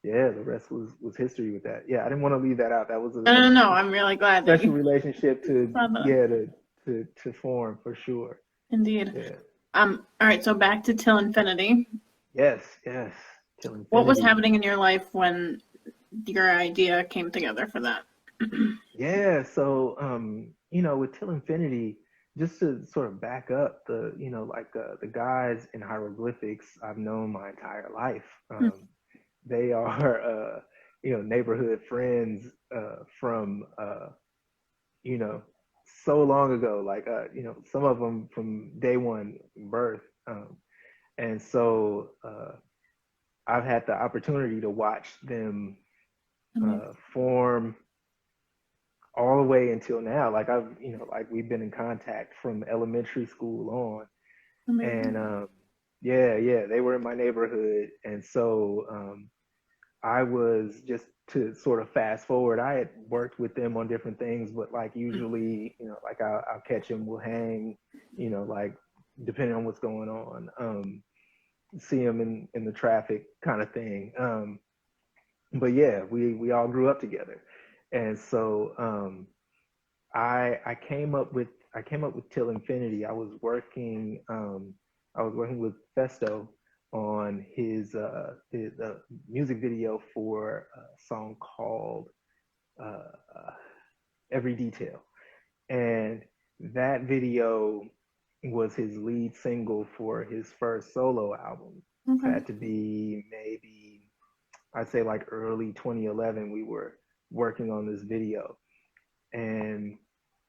yeah, the rest was history with that. Yeah, I didn't want to leave that out. That was No, no, no. a I'm really glad that special you relationship to, brought that up. yeah, to form for sure. Indeed. Yeah. All right. So back to Till Infinity. Yes, yes. Till What was infinity. happening in your life when your idea came together for that? Yeah, so with Till Infinity, just to sort of back up, like the guys in hieroglyphics I've known my entire life. They are neighborhood friends from you know so long ago, like some of them from day one birth. And so I've had the opportunity to watch them Amazing. form all the way until now. Like like we've been in contact from elementary school on, and Amazing. yeah, yeah, they were in my neighborhood, and so I was just to sort of fast forward. I had worked with them on different things, but like usually, like I'll catch them, we'll hang, like depending on what's going on, see them in the traffic kind of thing. But yeah, we all grew up together, and so I came up with Till Infinity. I was working with Festo on his music video for a song called uh, Every Detail, and that video was his lead single for his first solo album. Okay. Had to be maybe I'd say like early 2011, we were working on this video, and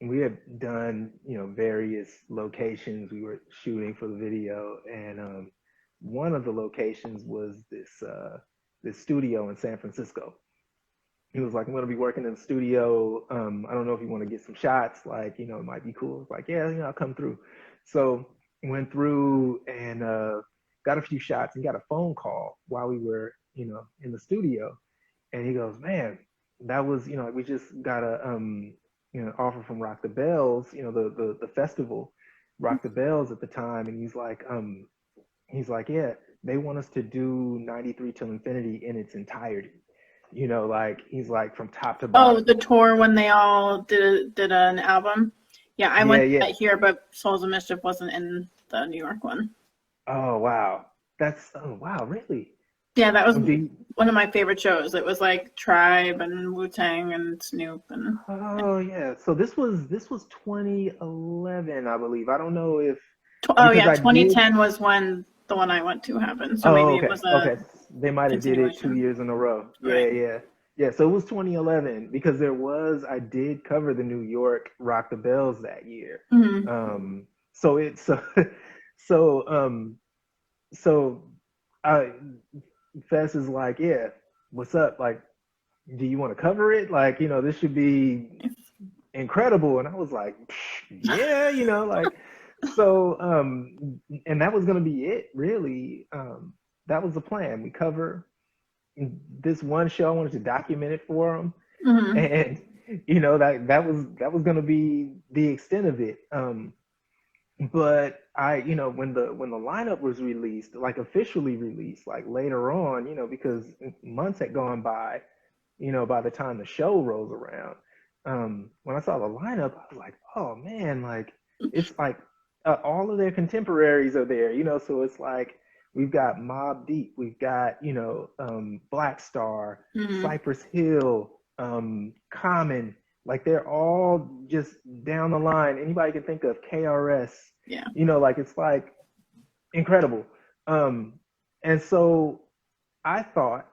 we had done, various locations we were shooting for the video, and one of the locations was this studio in San Francisco. He was like, I'm gonna be working in the studio. I don't know if you want to get some shots, like, it might be cool. It's like, yeah, I'll come through. So went through and got a few shots and got a phone call while we were, in the studio. And he goes, man, that was, we just got a offer from Rock the Bells, the festival, Rock the Bells at the time. And he's like, yeah, they want us to do 93 Till Infinity in its entirety. Like he's like from top to Oh, bottom. the tour when they all did an album. Yeah, I Yeah, went to yeah. that here, but Souls of Mischief wasn't in the New York one. Oh wow. Oh wow, really? Yeah, that was Oh, do you, one of my favorite shows. It was like Tribe and Wu-Tang and Snoop and oh yeah. So this was 2011, I believe. I don't know if oh because yeah, I did. 2010 was when the one I went to happened. So Oh, maybe it okay. was a Okay. They might have did it two continuation. years in a row. Yeah, Right. yeah. Yeah, so it was 2011 because I did cover the New York Rock the Bells that year. Mm-hmm. So it's so so so I Fess is like, yeah, what's up? Like, do you want to cover it? Like, this should be incredible. And I was like, yeah, like, so, and that was going to be it, really. That was the plan. We cover this one show. I wanted to document it for them. Mm-hmm. And, that was going to be the extent of it. But when the lineup was released, like officially released, like later on, because months had gone by, by the time the show rolls around, when I saw the lineup, I was like, oh man, like it's like all of their contemporaries are there, so it's like we've got Mobb Deep, we've got, Black Star, Mm-hmm. Cypress Hill, Common, like they're all just down the line. Anybody can think of KRS, Yeah. like it's like incredible. Um, and so I thought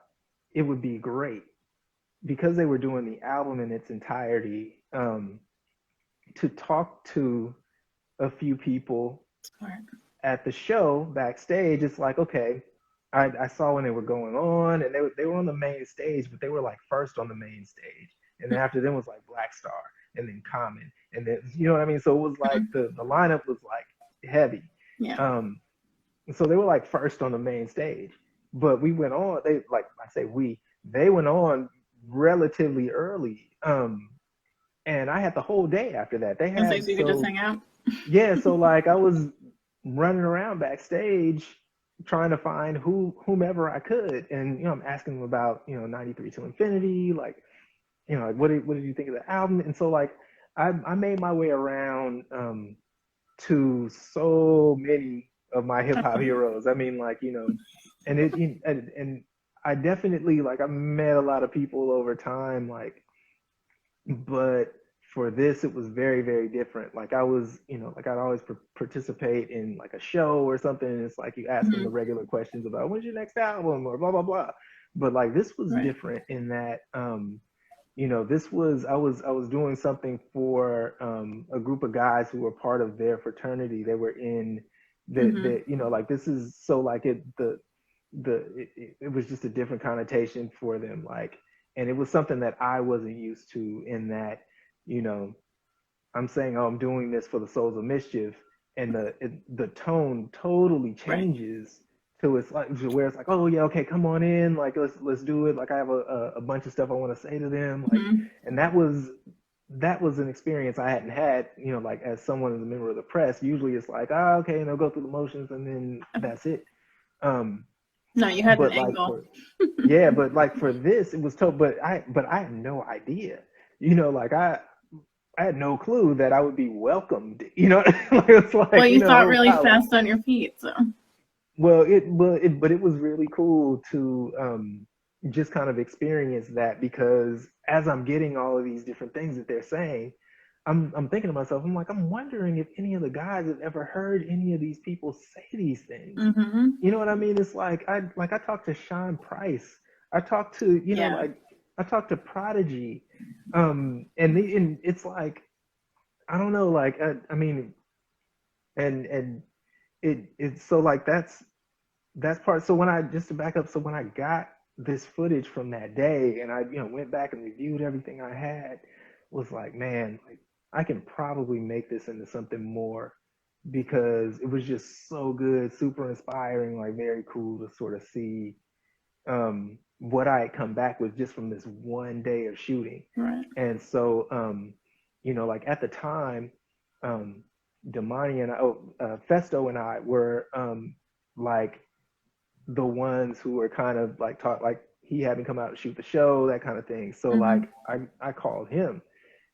it would be great because they were doing the album in its entirety, to talk to a few people Smart. at the show backstage. It's like, okay, I saw when they were going on, and they were on the main stage, but they were like first on the main stage, and then after them was like Black Star, and then Common, and then you know what I mean. So it was like Mm-hmm. the lineup was like heavy. Yeah. Um, so they were like first on the main stage, but we went on. They like I say they went on relatively early. And I had the whole day after that. They And so had you could just so hang out. yeah, so like I was running around backstage trying to find whomever I could, and I'm asking them about 93 Till Infinity, like like what did you think of the album? And so like I made my way around to so many of my hip hop heroes. I mean, like and and I definitely like I met a lot of people over time, like, but for this it was very very different. Like I was like I'd always participate in like a show or something, and it's like you ask them the Mm-hmm. regular questions about when's your next album or blah blah blah, but like this was Right. different in that this was I was doing something for a group of guys who were part of their fraternity. They were in Mm-hmm. like this is so like it was just a different connotation for them, like, and it was something that I wasn't used to, in that you know I'm saying, oh, I'm doing this for the Souls of Mischief, and the tone totally Right. changes to it's like to where it's like, oh yeah, okay, come on in, like let's do it. Like I have a bunch of stuff I want to say to them, like, Mm-hmm. and that was an experience I hadn't had, like as someone as a member of the press. Usually it's like, ah, okay, go through the motions and then that's it. Um, No, you had an but like angle. for yeah, but like for this, it was told, but I had no idea, like I had no clue that I would be welcomed. Like, it's Well, like, you thought oh really wow, like, fast on your feet, so. but it was really cool to just kind of experience that, because as I'm getting all of these different things that they're saying, I'm thinking to myself, I'm like, I'm wondering if any of the guys have ever heard any of these people say these things. Mm-hmm. You know what I mean? It's like I talked to Sean Price I talked to, Yeah. I talked to Prodigy, and it's like, I don't know, like, I mean, and it's so like that's part. So when I just to back up, so when I got this footage from that day, and I went back and reviewed everything I had, was like, man, like I can probably make this into something more because it was just so good, super inspiring, like very cool to sort of see what I had come back with just from this one day of shooting. Right. And so, like at the time, um, Damani and Festo and I were like the ones who were kind of like taught, like he hadn't come out to shoot the show, that kind of thing. So Mm-hmm. like I called him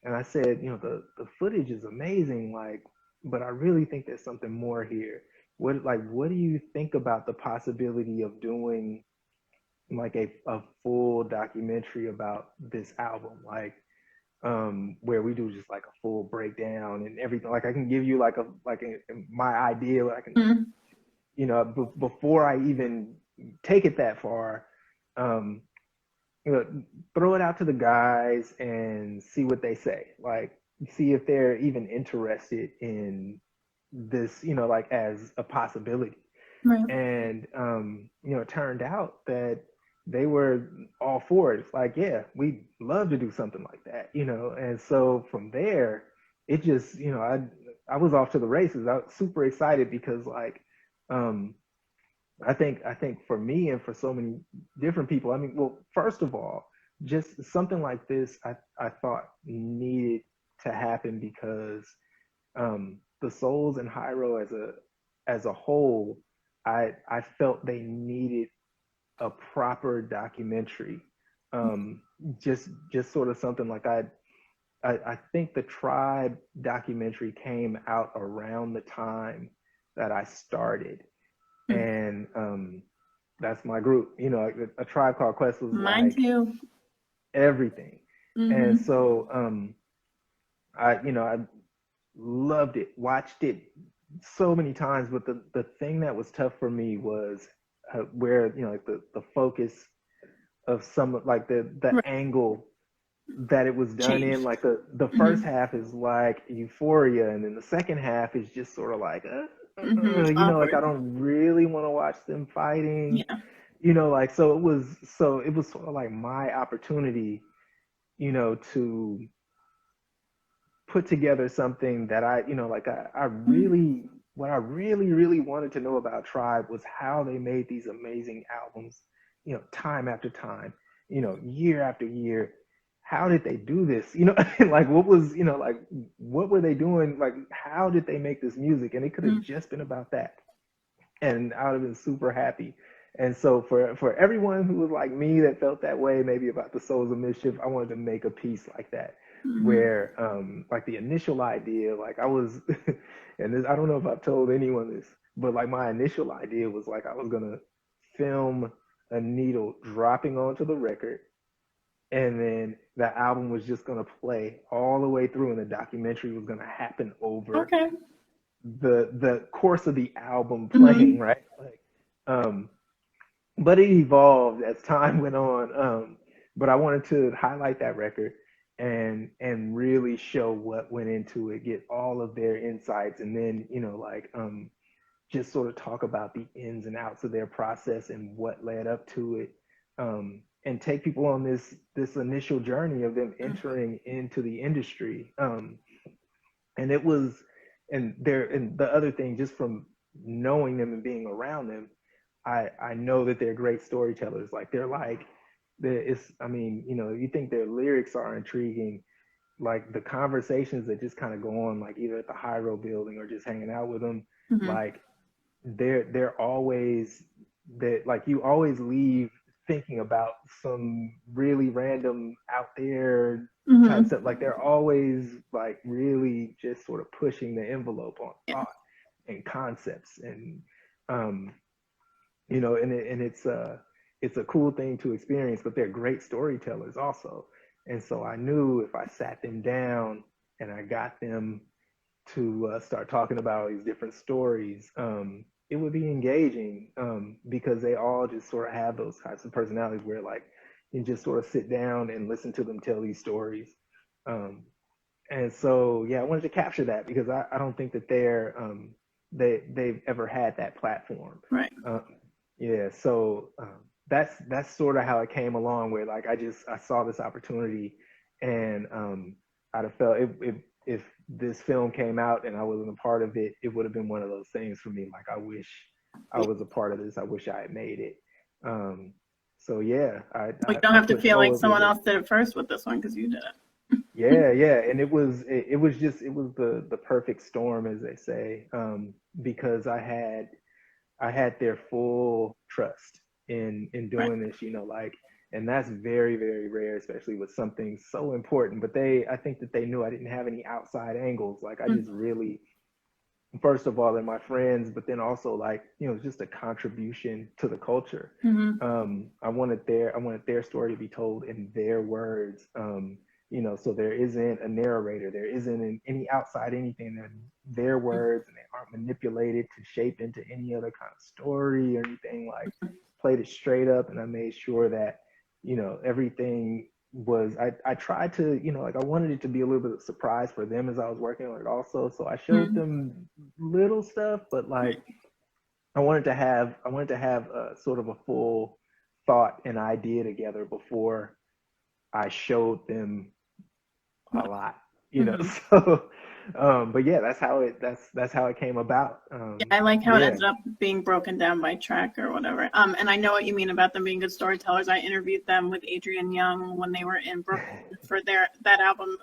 and I said, the footage is amazing, like, but I really think there's something more here. What do you think about the possibility of doing like a full documentary about this album, like where we do just like a full breakdown and everything. Like I can give you my idea. I can like, Mm-hmm. before I even take it that far, um, you know, throw it out to the guys and see what they say. Like see if they're even interested in this, like as a possibility. Right. And it turned out that they were all for it. It's like, yeah, we'd love to do something like that, And so from there, it just, I was off to the races. I was super excited because like um I think for me and for so many different people, I mean, well, first of all, just something like this I thought needed to happen because the Souls and Hyro as a whole, I felt they needed a proper documentary. Um, just sort of something like I think the Tribe documentary came out around the time that I started, and that's my group. A Tribe Called Quest was Mine like too. everything, and Mm-hmm. so I loved it, watched it so many times. But the thing that was tough for me was where like the focus of some like the Right. angle that it was done in. Changed. Like the first Mm-hmm. half is like euphoria, and then the second half is just sort of like Mm-hmm. like I Awkward. don't really want to watch them fighting. Yeah. Like so it was sort of like my opportunity, to put together something that like I Mm-hmm. really, what I really, really wanted to know about Tribe was how they made these amazing albums, time after time, year after year. How did they do this? Like what was, like what were they doing? Like how did they make this music? And it could have just been about that. And I would have been super happy. And so for everyone who was like me that felt that way, maybe about the Souls of Mischief, I wanted to make a piece like that, Mm-hmm. where like the initial idea, like I was, and this, I don't know if I've told anyone this, but like my initial idea was like I was gonna film a needle dropping onto the record, and then the album was just gonna play all the way through, and the documentary was gonna happen over Okay. the course of the album playing, Mm-hmm. right? Like, um, but it evolved as time went on. But I wanted to highlight that record and really show what went into it, get all of their insights, and then like just sort of talk about the ins and outs of their process and what led up to it, and take people on this initial journey of them entering into the industry. And it was, and the other thing, just from knowing them and being around them, I know that they're great storytellers. Like it's, I mean, you think their lyrics are intriguing, like the conversations that just kind of go on, like either at the Hyro building or just hanging out with them, Mm-hmm. like they're always, that like you always leave thinking about some really random out there type Mm-hmm. stuff. Like they're always like really just sort of pushing the envelope on Yeah. thought and concepts, and um and it's a cool thing to experience. But they're great storytellers also, and so I knew if I sat them down and I got them to start talking about these different stories, it would be engaging, because they all just sort of have those types of personalities where like you just sort of sit down and listen to them tell these stories. Um, and so yeah, I wanted to capture that because I don't think that they've ever had that platform. Right. Um, yeah, so that's sort of how it came along. Where like I saw this opportunity, and I'd have felt if this film came out and I wasn't a part of it, it would have been one of those things for me. Like I wish I was a part of this. I wish I had made it. Um, so yeah, Well, you don't I have to pushed feel like forward with someone it. else did it first with this one because you did it. Yeah, yeah, and it was just it was the perfect storm, as they say, because I had their full trust in Right. doing this, you know, like, and that's very very rare, especially with something so important. But I think that they knew I didn't have any outside angles. Like I just really, first of all, they're my friends, but then also like, you know, just a contribution to the culture. Mm-hmm. I wanted their story to be told in their words. You know, so there isn't a narrator, there isn't any outside anything. They're their words, and they aren't manipulated to shape into any other kind of story or anything. Like, played it straight up, and I made sure that, you know, everything was I tried to, you know, like I wanted it to be a little bit of a surprise for them as I was working on it also. So I showed Mm-hmm. them little stuff, but like I wanted to have a sort of a full thought and idea together before I showed them a lot, you know. Mm-hmm. So but yeah, that's how it came about. Yeah, I like how it Yeah. ended up being broken down by track or whatever. And I know what you mean about them being good storytellers. I interviewed them with Adrian Young when they were in Brooklyn for that album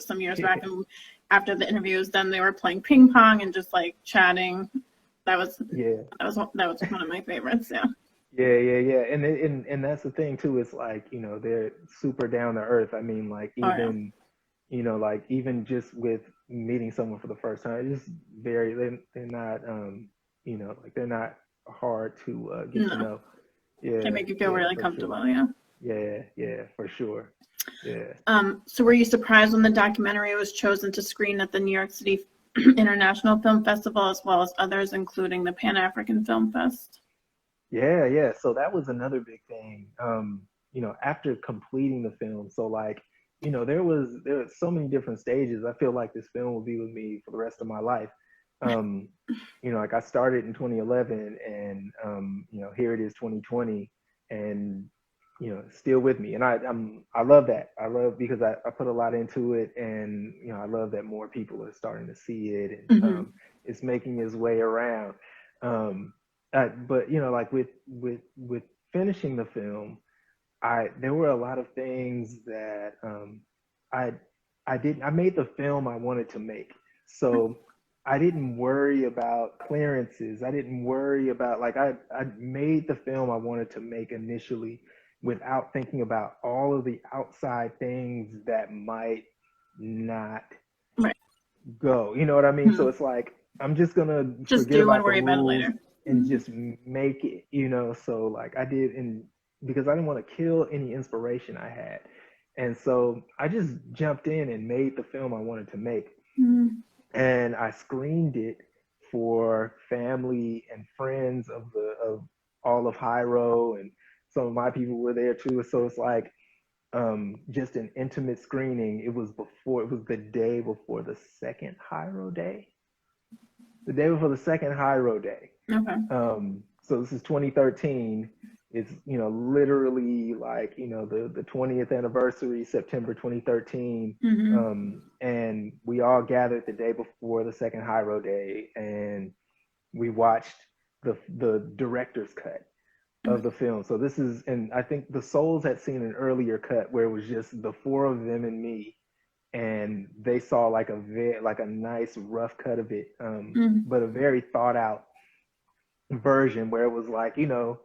some years back, and after the interview was done, they were playing ping pong and just like chatting. That was Yeah. that was one of my favorites. Yeah. Yeah. And that's the thing too. It's like, you know, they're super down to earth. I mean, like Oh yeah. even, you know, like even just with meeting someone for the first time, it's just they're not you know, like they're not hard to get to No, know. they Yeah, make you feel yeah, really for sure. comfortable. Yeah. Yeah, for sure. Yeah. So were you surprised when the documentary was chosen to screen at the New York City International Film Festival as well as others, including the Pan African Film Fest? Yeah. So that was another big thing. You know, after completing the film, so like, you know, there were so many different stages. I feel like this film will be with me for the rest of my life. Um, you know, like I started in 2011, and you know, here it is 2020, and you know, still with me. And I love that. I love because I put a lot into it, and you know, I love that more people are starting to see it, and Mm-hmm. it's making its way around. Um, but you know, like with finishing the film, I there were a lot of things that I I made the film I wanted to make. So I didn't worry about clearances. I didn't worry about like I made the film I wanted to make initially without thinking about all of the outside things that might not Right. go. You know what I mean? So Mm-hmm. it's like I'm just gonna Just forget do and about the worry about it rules later. and just make it, you know. So like I did, and because I didn't want to kill any inspiration I had. And so I just jumped in and made the film I wanted to make. Mm-hmm. And I screened it for family and friends of all of Hyro, and some of my people were there too. So it's like just an intimate screening. It was the day before the second Hyro day. The day before the second Hyro day. Okay. So this is 2013. It's, you know, literally like, you know, the 20th anniversary, September 2013. Mm-hmm. And we all gathered the day before the second Hyro day, and we watched the director's cut of the film. So this is, and I think the Souls had seen an earlier cut where it was just the four of them and me, and they saw like like a nice rough cut of it, Mm-hmm. but a very thought out version where it was like, you know,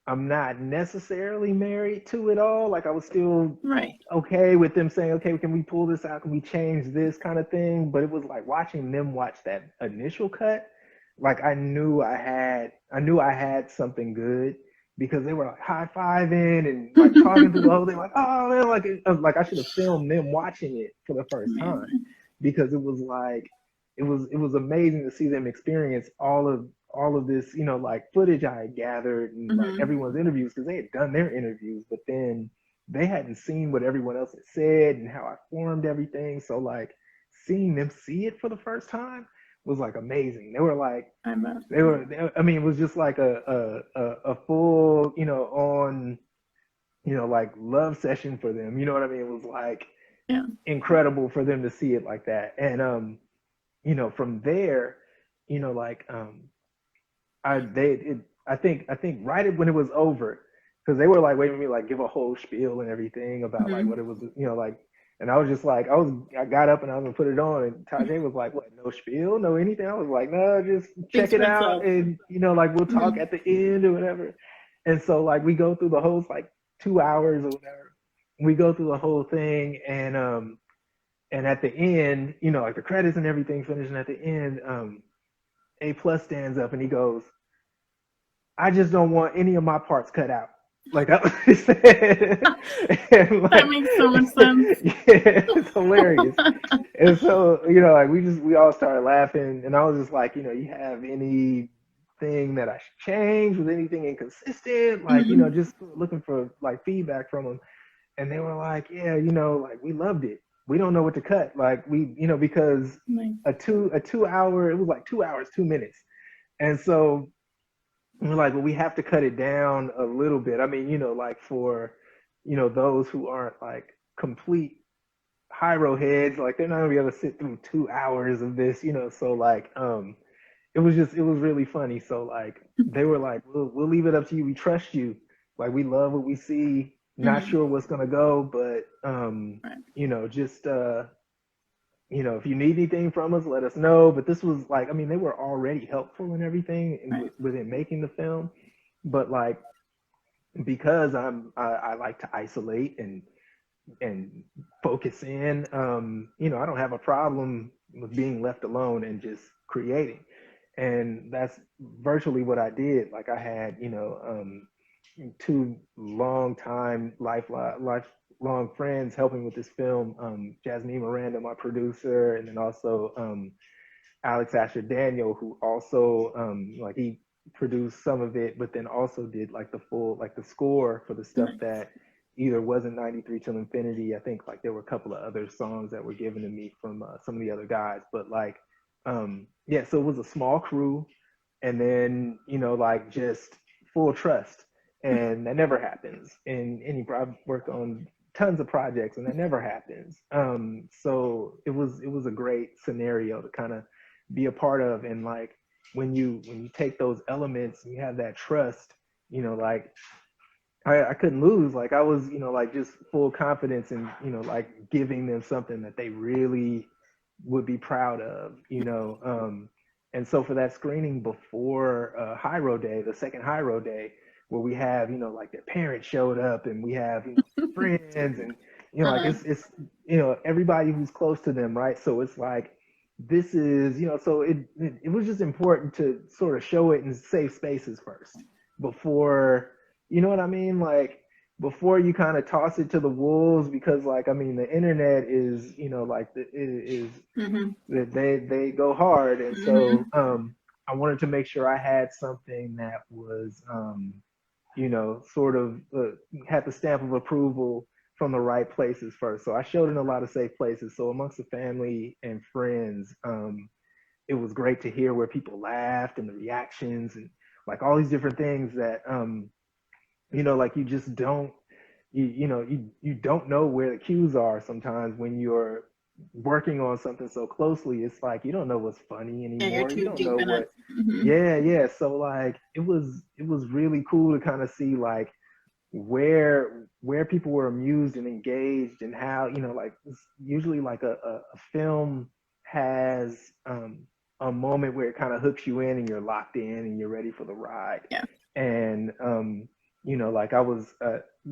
I'm not necessarily married to it all. Like I was still Right. okay with them saying, okay, can we pull this out? Can we change this kind of thing? But it was like watching them watch that initial cut. Like I knew I had something good because they were like high fiving and like talking through the whole thing. Like, oh man, like I should have filmed them watching it for the first time Amazing. because it was like, it was amazing to see them experience all of this, like footage I had gathered and like Mm-hmm. everyone's interviews because they had done their interviews, but then they hadn't seen what everyone else had said and how I formed everything. So like seeing them see it for the first time was like amazing. They were like, I bet. I mean, it was just like a full, on, like love session for them. You know what I mean? It was like Yeah. incredible for them to see it like that. And, from there, like, I think right when it was over, because they were like waiting for me to like give a whole spiel and everything about like Mm-hmm. what it was, like, and I was just like, I got up and I was gonna put it on, and Tajay was like, what, no spiel, no anything? I was like, no, just check Speaks it for out, itself. and like we'll talk Mm-hmm. at the end or whatever. And so like we go through the whole like 2 hours or whatever. We go through the whole thing, and at the end, like the credits and everything finishing at the end, A plus stands up and he goes, I just don't want any of my parts cut out. Like that was what he said. And That like, makes so much sense. yeah, it's hilarious. And so, like we all started laughing, and I was just like, you have anything that I should change? Was anything inconsistent? Like, Mm-hmm. just looking for like feedback from them. And they were like, yeah, like we loved it. We don't know what to cut. Like we, because Nice. a 2 hour, it was like 2 hours, 2 minutes. And so we're like, well, we have to cut it down a little bit. I mean, like for, those who aren't like complete Hyro heads, like they're not gonna be able to sit through 2 hours of this, So like, it was really funny. So like, they were like, we'll leave it up to you. We trust you. Like we love what we see. Not Mm-hmm. sure what's gonna go, but Right. just if you need anything from us, let us know. But this was like, I mean, they were already helpful and everything Right. within making the film. But like, because I like to isolate and focus in, I don't have a problem with being left alone and just creating. And that's virtually what I did. Like I had, two long time lifelong friends helping with this film. Jasmine Miranda, my producer, and then also Alex Asher Daniel, who also like he produced some of it, but then also did like the full like the score for the stuff Nice. that either wasn't 93 Till Infinity. I think like there were a couple of other songs that were given to me from some of the other guys, but like yeah, so it was a small crew, and then like just full trust, and that never happens in any. I've worked on tons of projects and that never happens. So it was a great scenario to kind of be a part of. And like when you take those elements and you have that trust, like I couldn't lose. Like I was, like just full confidence in, like giving them something that they really would be proud of, and so for that screening before Hyro Day, the second Hyro Day, where we have, like their parents showed up and we have, friends, and like Uh-huh. it's everybody who's close to them, right? So it's like this is, so it was just important to sort of show it in safe spaces first before, you know what I mean? Like before you kind of toss it to the wolves, because like I mean the internet is, like it is Mm-hmm. that they go hard. And so Mm-hmm. I wanted to make sure I had something that was sort of had the stamp of approval from the right places first. So I showed in a lot of safe places. So amongst the family and friends, it was great to hear where people laughed and the reactions and like all these different things that like you just don't you don't know where the cues are sometimes when you're working on something so closely. It's like you don't know what's funny Yeah, you're anymore. You too don't deep know in it. what. Mm-hmm. Yeah. So like it was really cool to kind of see like where people were amused and engaged, and how like usually like a film has a moment where it kind of hooks you in and you're locked in and you're ready for the ride. Yeah. And like I was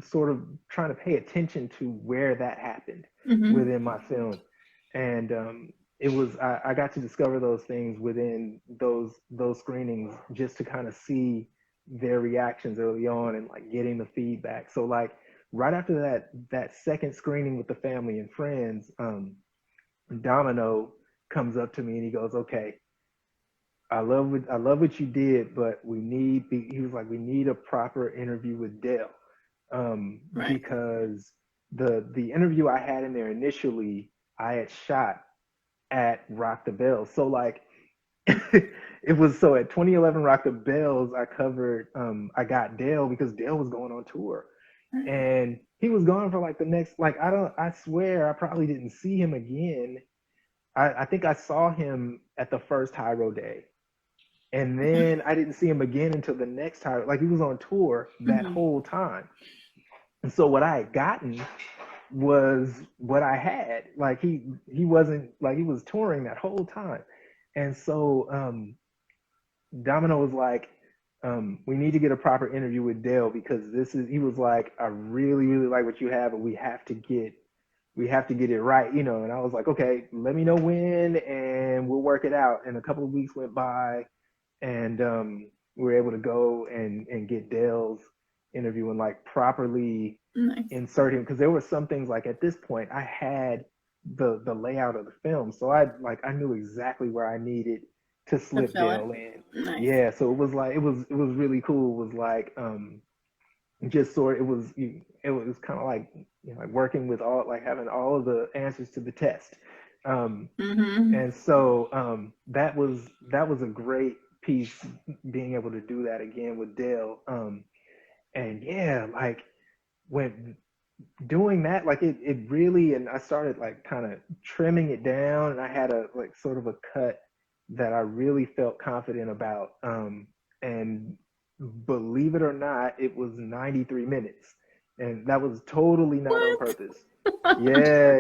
sort of trying to pay attention to where that happened Mm-hmm. within my film. And it was I got to discover those things within those screenings, just to kind of see their reactions early on and like getting the feedback. So like right after that second screening with the family and friends, Domino comes up to me and he goes, okay, I love what you did, but he was like, we need a proper interview with Dale. Right. Because the interview I had in there initially, I had shot at Rock the Bells. So like it was so at 2011 Rock the Bells, I covered I got Dale because Dale was going on tour. Right. And he was gone for like the next like I swear I probably didn't see him again. I think I saw him at the first Hyro Day. And then I didn't see him again until the next Hyro. Like he was on tour that Mm-hmm. whole time. And so what I had gotten was what I had. Like he wasn't like he was touring that whole time. And so Domino was like, we need to get a proper interview with Dale because he was like, I really, really like what you have, but we have to get it right, you know. And I was like, okay, let me know when and we'll work it out. And a couple of weeks went by and we were able to go and get Dale's interview and like properly Nice. insert him because there were some things like at this point I had the layout of the film, so I knew exactly where I needed to To slip fill it. Dale in. Nice. Yeah, so it was like it was really cool. It was like just sort it was kind of like you know like working with all like having all of the answers to the test. Mm-hmm. And so that was a great piece being able to do that again with Dale. And yeah, like when doing that, like it really, and I started like kind of trimming it down, and I had a like sort of a cut that I really felt confident about. And believe it or not, it was 93 minutes, and that was totally not on What? purpose. Yeah.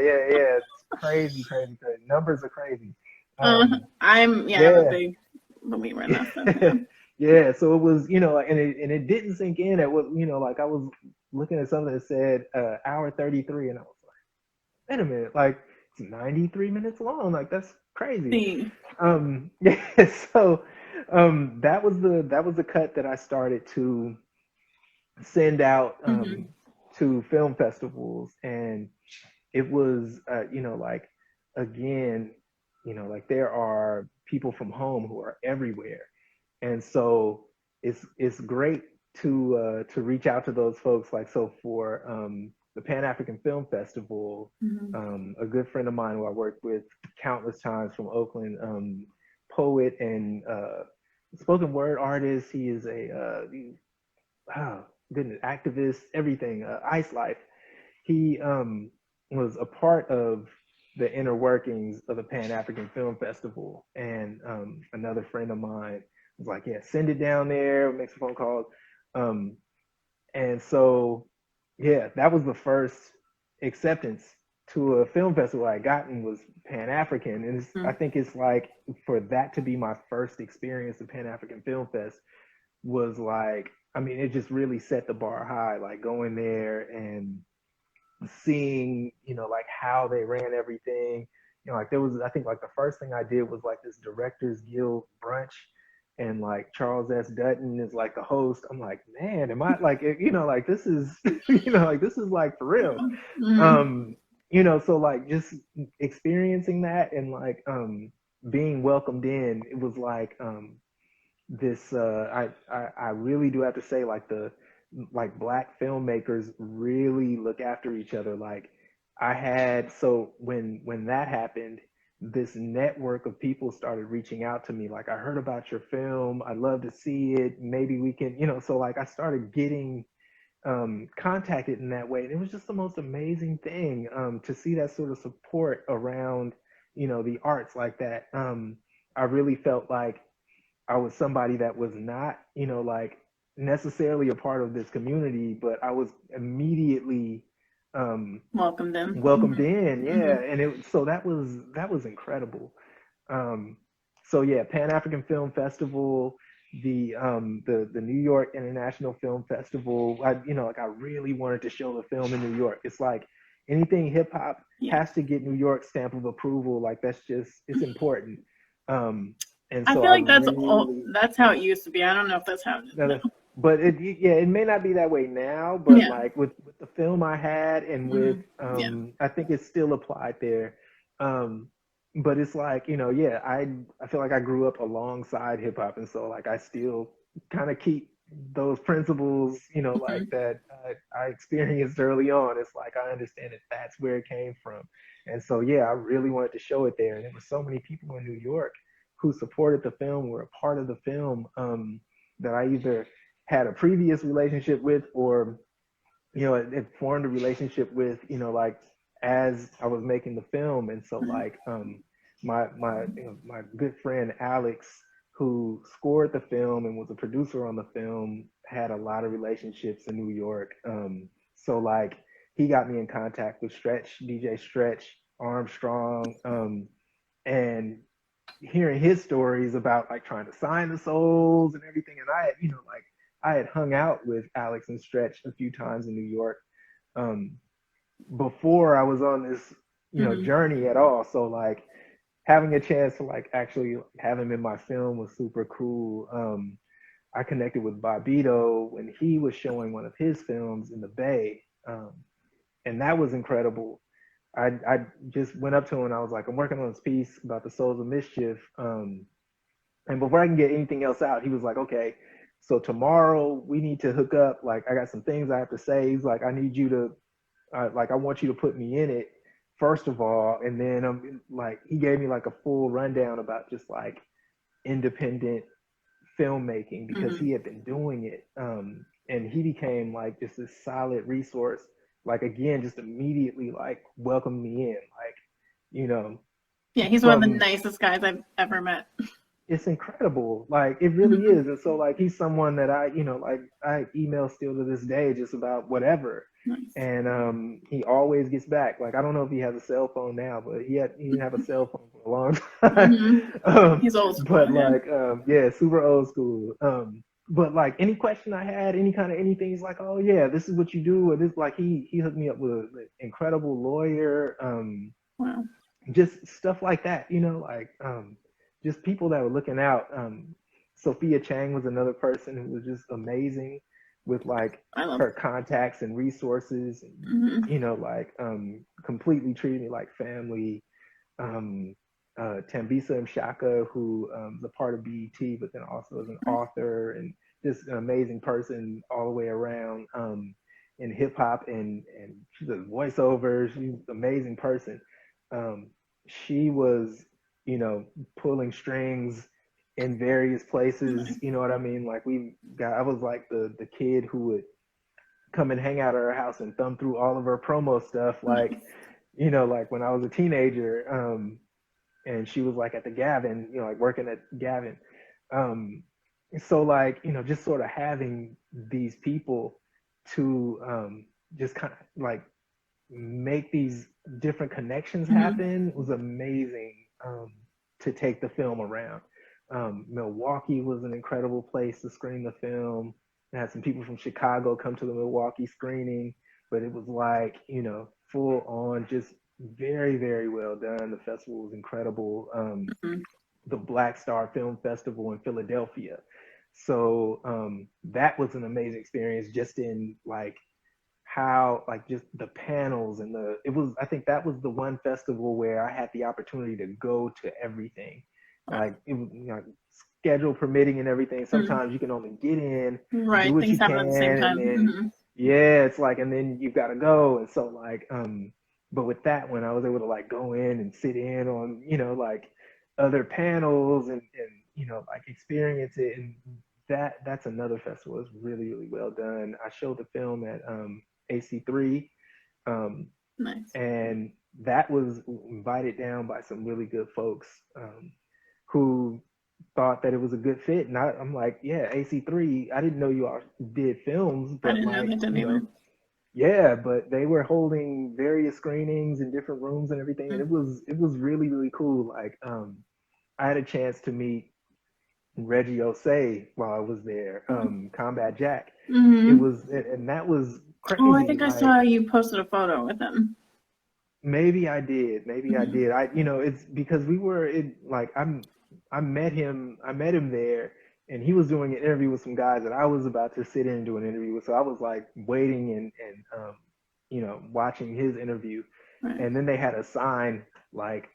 It's crazy, crazy, crazy. Numbers are crazy. I'm a Yeah. big believer in that stuff. Yeah. Yeah, so it was, you know, and it didn't sink in at what, you know, like I was looking at something that said hour 33 and I was like, wait a minute, like it's 93 minutes long. Like that's crazy. See. Yeah, so that was the cut that I started to send out Mm-hmm. to film festivals, and it was you know like again you know like there are people from home who are everywhere, and so it's great to reach out to those folks. Like so for the Pan African Film Festival, Mm-hmm. a good friend of mine who I worked with countless times from Oakland, poet and spoken word artist. He is oh, goodness, activist, everything. Ice Life. He was a part of the inner workings of the Pan African Film Festival, and another friend of mine was like, "Yeah, send it down there, make some phone calls." Um, and so, yeah, that was the first acceptance to a film festival I gotten was Pan African, and I think it's like for that to be my first experience of Pan African Film Fest was like, I mean, it just really set the bar high. Like going there and seeing, you know, like how they ran everything. You know, like there was, I think like the first thing I did was like this Directors Guild brunch, and like Charles S. Dutton is like the host. I'm like, man, am I like, you know, like this is, you know, like this is like for real. Mm-hmm. You know, so like just experiencing that and like being welcomed in, it was like this I really do have to say like the like black filmmakers really look after each other. Like I had so when that happened, this network of people started reaching out to me like, I heard about your film, I'd love to see it, maybe we can, you know. So like I started getting contacted in that way, and it was just the most amazing thing to see that sort of support around, you know, the arts like that. I really felt like I was somebody that was not, you know, like necessarily a part of this community, but I was immediately Welcomed in. welcomed in. Mm-hmm. Yeah, Mm-hmm. and so that was incredible. Um, so yeah, Pan African Film Festival, the New York International Film Festival. I you know like I really wanted to show the film in New York. It's like anything hip hop Yeah. has to get New York stamp of approval. Like that's just it's important. Um, and I so feel I like really that's how it used to be. I don't know if that's how it is no, now. no. But yeah, it may not be that way now, but Yeah. like with the film I had and with Mm-hmm. Yeah. I think it's still applied there. Um but it's like, yeah, I feel like I grew up alongside hip hop, and so like I still kind of keep those principles, like Mhm. that I experienced early on. It's like I understand that that's where it came from, and so yeah, I really wanted to show it there, and there were so many people in New York who supported the film, were a part of the film, that I either had a previous relationship with, or it formed a relationship with, like as I was making the film. And so Right. like my good friend Alex, who scored the film and was a producer on the film, had a lot of relationships in New York. So like he got me in contact with DJ Stretch Armstrong, and hearing his stories about like trying to sign the souls and everything. And I had, like I had hung out with Alex and Stretch a few times in New York, um, before I was on this, Mhm. journey at all. So like having a chance to like actually have him in my film was super cool. I connected with Bobito when he was showing one of his films in the Bay, and that was incredible. I just went up to him and I was like, I'm working on this piece about the Souls of Mischief. And before I can get anything else out, he was like, okay, so tomorrow we need to hook up. Like, I got some things I have to say. He's like, I need you to, I want you to put me in it, first of all. And then like, he gave me like a full rundown about just like independent filmmaking, because Mhm. he had been doing it. And he became like just this solid resource. Like, again, just immediately like welcomed me in. Like, you know, Yeah, he's one of the from nicest guys I've ever met. it's incredible. Like it really Mhm. is. And so like he's someone that like I email still to this day just about whatever. Nice. And he always gets back. Like I don't know if he has a cell phone now, but he didn't have a cell phone for a long time. Mhm. um, He's old school, but yeah. like yeah, super old school. But like any question I had, any kind of anything, he's like, oh yeah, this is what you do, or this, like he hooked me up with an incredible lawyer. Wow. Just stuff like that, like just people that were looking out. Sophia Chang was another person who was just amazing with like I love. her contacts and resources, and Mhm. like completely treated me like family. um, Tambisa Mshaka, who is a part of BET, but then also is an Right. author and just an amazing person all the way around, in hip hop, and she does voiceovers. She's an amazing person. Um, she was, pulling strings in various places. Nice. You know what I mean? Like I was like the kid who would come and hang out at her house and thumb through all of her promo stuff, like Nice. like when I was a teenager. And she was like at the Gavin, like working at Gavin. Um, so like, just sort of having these people to just kind of like make these different connections Mhm. happen was amazing, to take the film around. Milwaukee was an incredible place to screen the film. I had some people from Chicago come to the Milwaukee screening, but it was like, full on, just very, very well done. The festival was incredible. Mhm. The Black Star Film Festival in Philadelphia. So that was an amazing experience, just in like how like just the panels and I think that was the one festival where I had the opportunity to go to everything. Wow. Like it was, schedule permitting and everything. Mhm. Sometimes you can only get in, do Right. what Things you happen can, at the same and time. then Mhm. yeah, it's like, and then you've got to go. And so like but with that one, I was able to like go in and sit in on, like other panels, and like experience it. And that's another festival. It's really, really well done. I showed the film at AC3, um, Nice. and that was invited down by some really good folks, who thought that it was a good fit. And I'm like, yeah, AC3. I didn't know you all did films, I but didn't know like, they did either. yeah, but they were holding various screenings in different rooms and everything, and Mhm. it was really, really cool. Like, I had a chance to meet Reggie Osei while I was there, Combat Jack. It Mhm. was, and that was Oh, I crazy. think I Like, saw you posted a photo with him. maybe I did. Maybe I Mhm. did. It's because we were in like I met him there, and he was doing an interview with some guys that I was about to sit in and do an interview with. So I was like waiting and watching his interview, Right. and then they had a sign like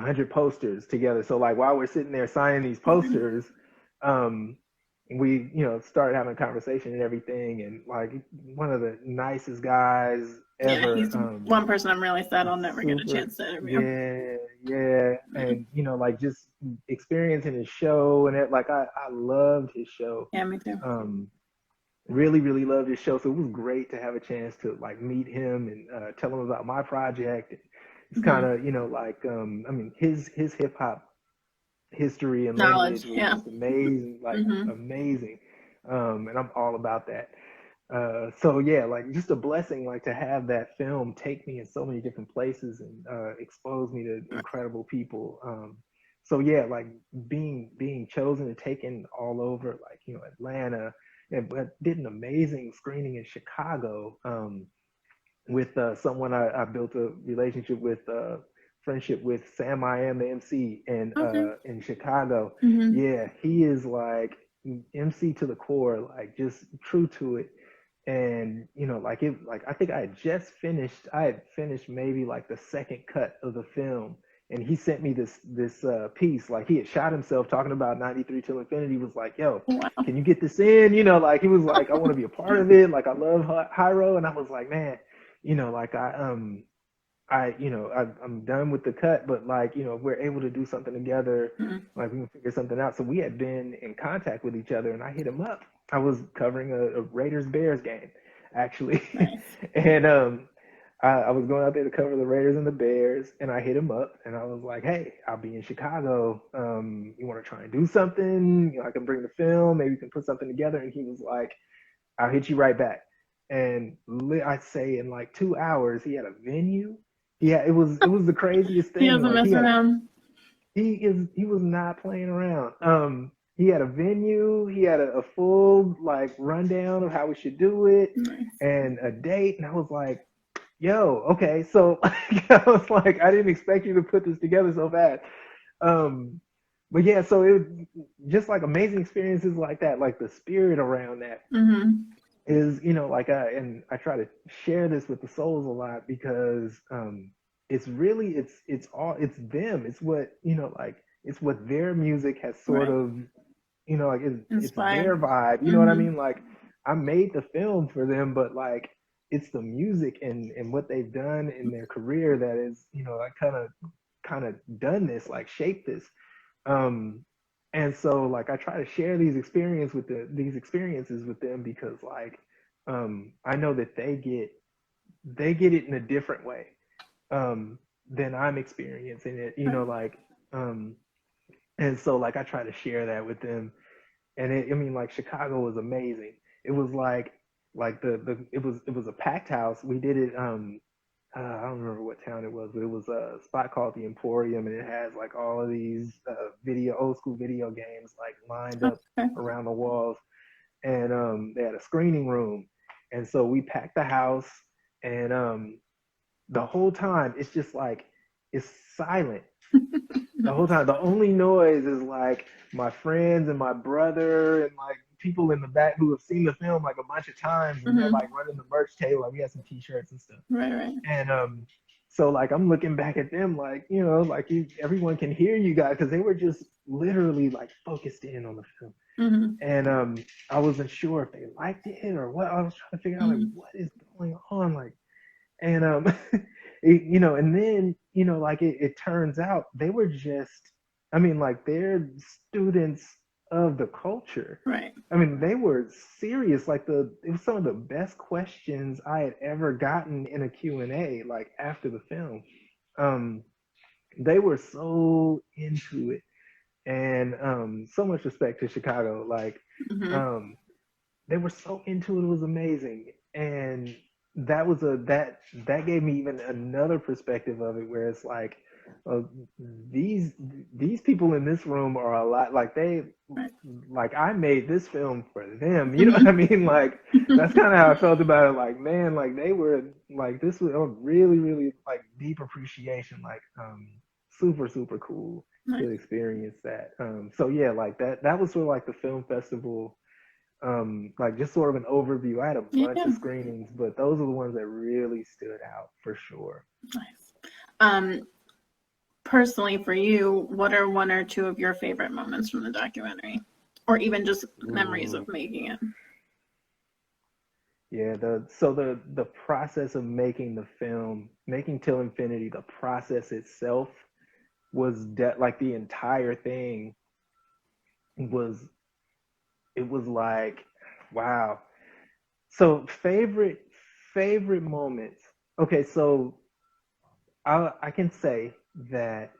100 posters together. So like while we're sitting there signing these posters, um, we started having a conversation and everything, and like one of the nicest guys Yeah, ever. he's one person I'm really sad I'll never get a Super, chance to interview. yeah, yeah, and like just experiencing his show and it, like I loved his show. Yeah, me too. Really, really loved his show. So it was great to have a chance to like meet him and tell him about my project. It's kind of, like, I mean, his hip hop history and Knowledge, lineage was yeah. just amazing, like amazing. And I'm all about that. So yeah, like just a blessing, like to have that film take me in so many different places and expose me to incredible people. So yeah, like being chosen and taken all over, like Atlanta, and but did an amazing screening in Chicago. With someone I built a relationship with, friendship with Sam I Am the MC Okay. in Chicago. Mm-hmm. Yeah, he is like MC to the core, like just true to it. And like I think I had finished maybe like the second cut of the film, and he sent me this piece. Like he had shot himself talking about 93 till infinity. Was like, yo, Wow. can you get this in? Like he was like, I want to be a part of it. Like I love Hyro. And I was like, man, like I'm done with the cut, but like, if we're able to do something together, Mm-hmm. like we can figure something out. So we had been in contact with each other, and I hit him up. I was covering a Raiders Bears game, actually, Nice. and I was going out there to cover the Raiders and the Bears, and I hit him up, and I was like, hey, I'll be in Chicago. You want to try and do something? I can bring the film. Maybe we can put something together. And he was like, I'll hit you right back. And I'd say in like 2 hours, he had a venue. Yeah, it was the craziest He thing. doesn't Like mess around. he was not playing around. He had a venue. He had a full like rundown of how we should do it Nice. and a date. And I was like, yo, okay. So I was like, I didn't expect you to put this together so fast. Um, but yeah, so it just like amazing experiences like that, like the spirit around that Mm-hmm. is, like and I try to share this with the souls a lot because it's really it's them. It's what, like it's what their music has sort Right. of, like it's Inspired. their vibe. You know what I Mm-hmm. mean? Like I made the film for them, but like it's the music and what they've done in their career that is, I kind of done this, like shaped this. Um, and so like I try to share these experiences with them because like I know that they get it in a different way than I'm experiencing it, Right. like um, and so like I try to share that with them. And I mean, like Chicago was amazing. It was like it was a packed house. We did it. I don't remember what town it was, but it was a spot called the Emporium, and it has like all of these old school video games like lined up Okay. around the walls, and they had a screening room, and so we packed the house, and the whole time it's just like it's silent the whole time. The only noise is like my friends and my brother and like people in the back who have seen the film like a bunch of times, and they're Mm-hmm. like running the merch table. Like we had some t-shirts and stuff. Right. Right. And so like I'm looking back at them like, like everyone can hear you guys because they were just literally like focused in on the film. Mm-hmm. And I wasn't sure if they liked it or what. I was trying to figure out like Mm-hmm. what is going on. Like, and and then like it turns out they were just, I mean, like they're students of the culture. Right. I mean, they were serious. Like it was some of the best questions I had ever gotten in a Q&A, like after the film. Um, they were so into it, and so much respect to Chicago. Like, Mm-hmm. um, they were so into it. It was amazing, and that gave me even another perspective of it, where it's like, uh, these these people in this room are a lot like Right. like I made this film for them. You know what I Mm-hmm. mean? Like that's kind of how I felt about it. Like man, like they were like this was a really really like deep appreciation. Like super super cool Right. to experience that. So yeah, like that was sort of like the film festival, like just sort of an overview. I had a bunch Yeah. of screenings, but those are the ones that really stood out for sure. Nice. Um, personally for you, what are one or two of your favorite moments from the documentary, or even just memories of Ooh. making it? Yeah, the process of making the film, making Till Infinity, the process itself was like the entire thing was it was like wow. So favorite moments. Okay, so I can say that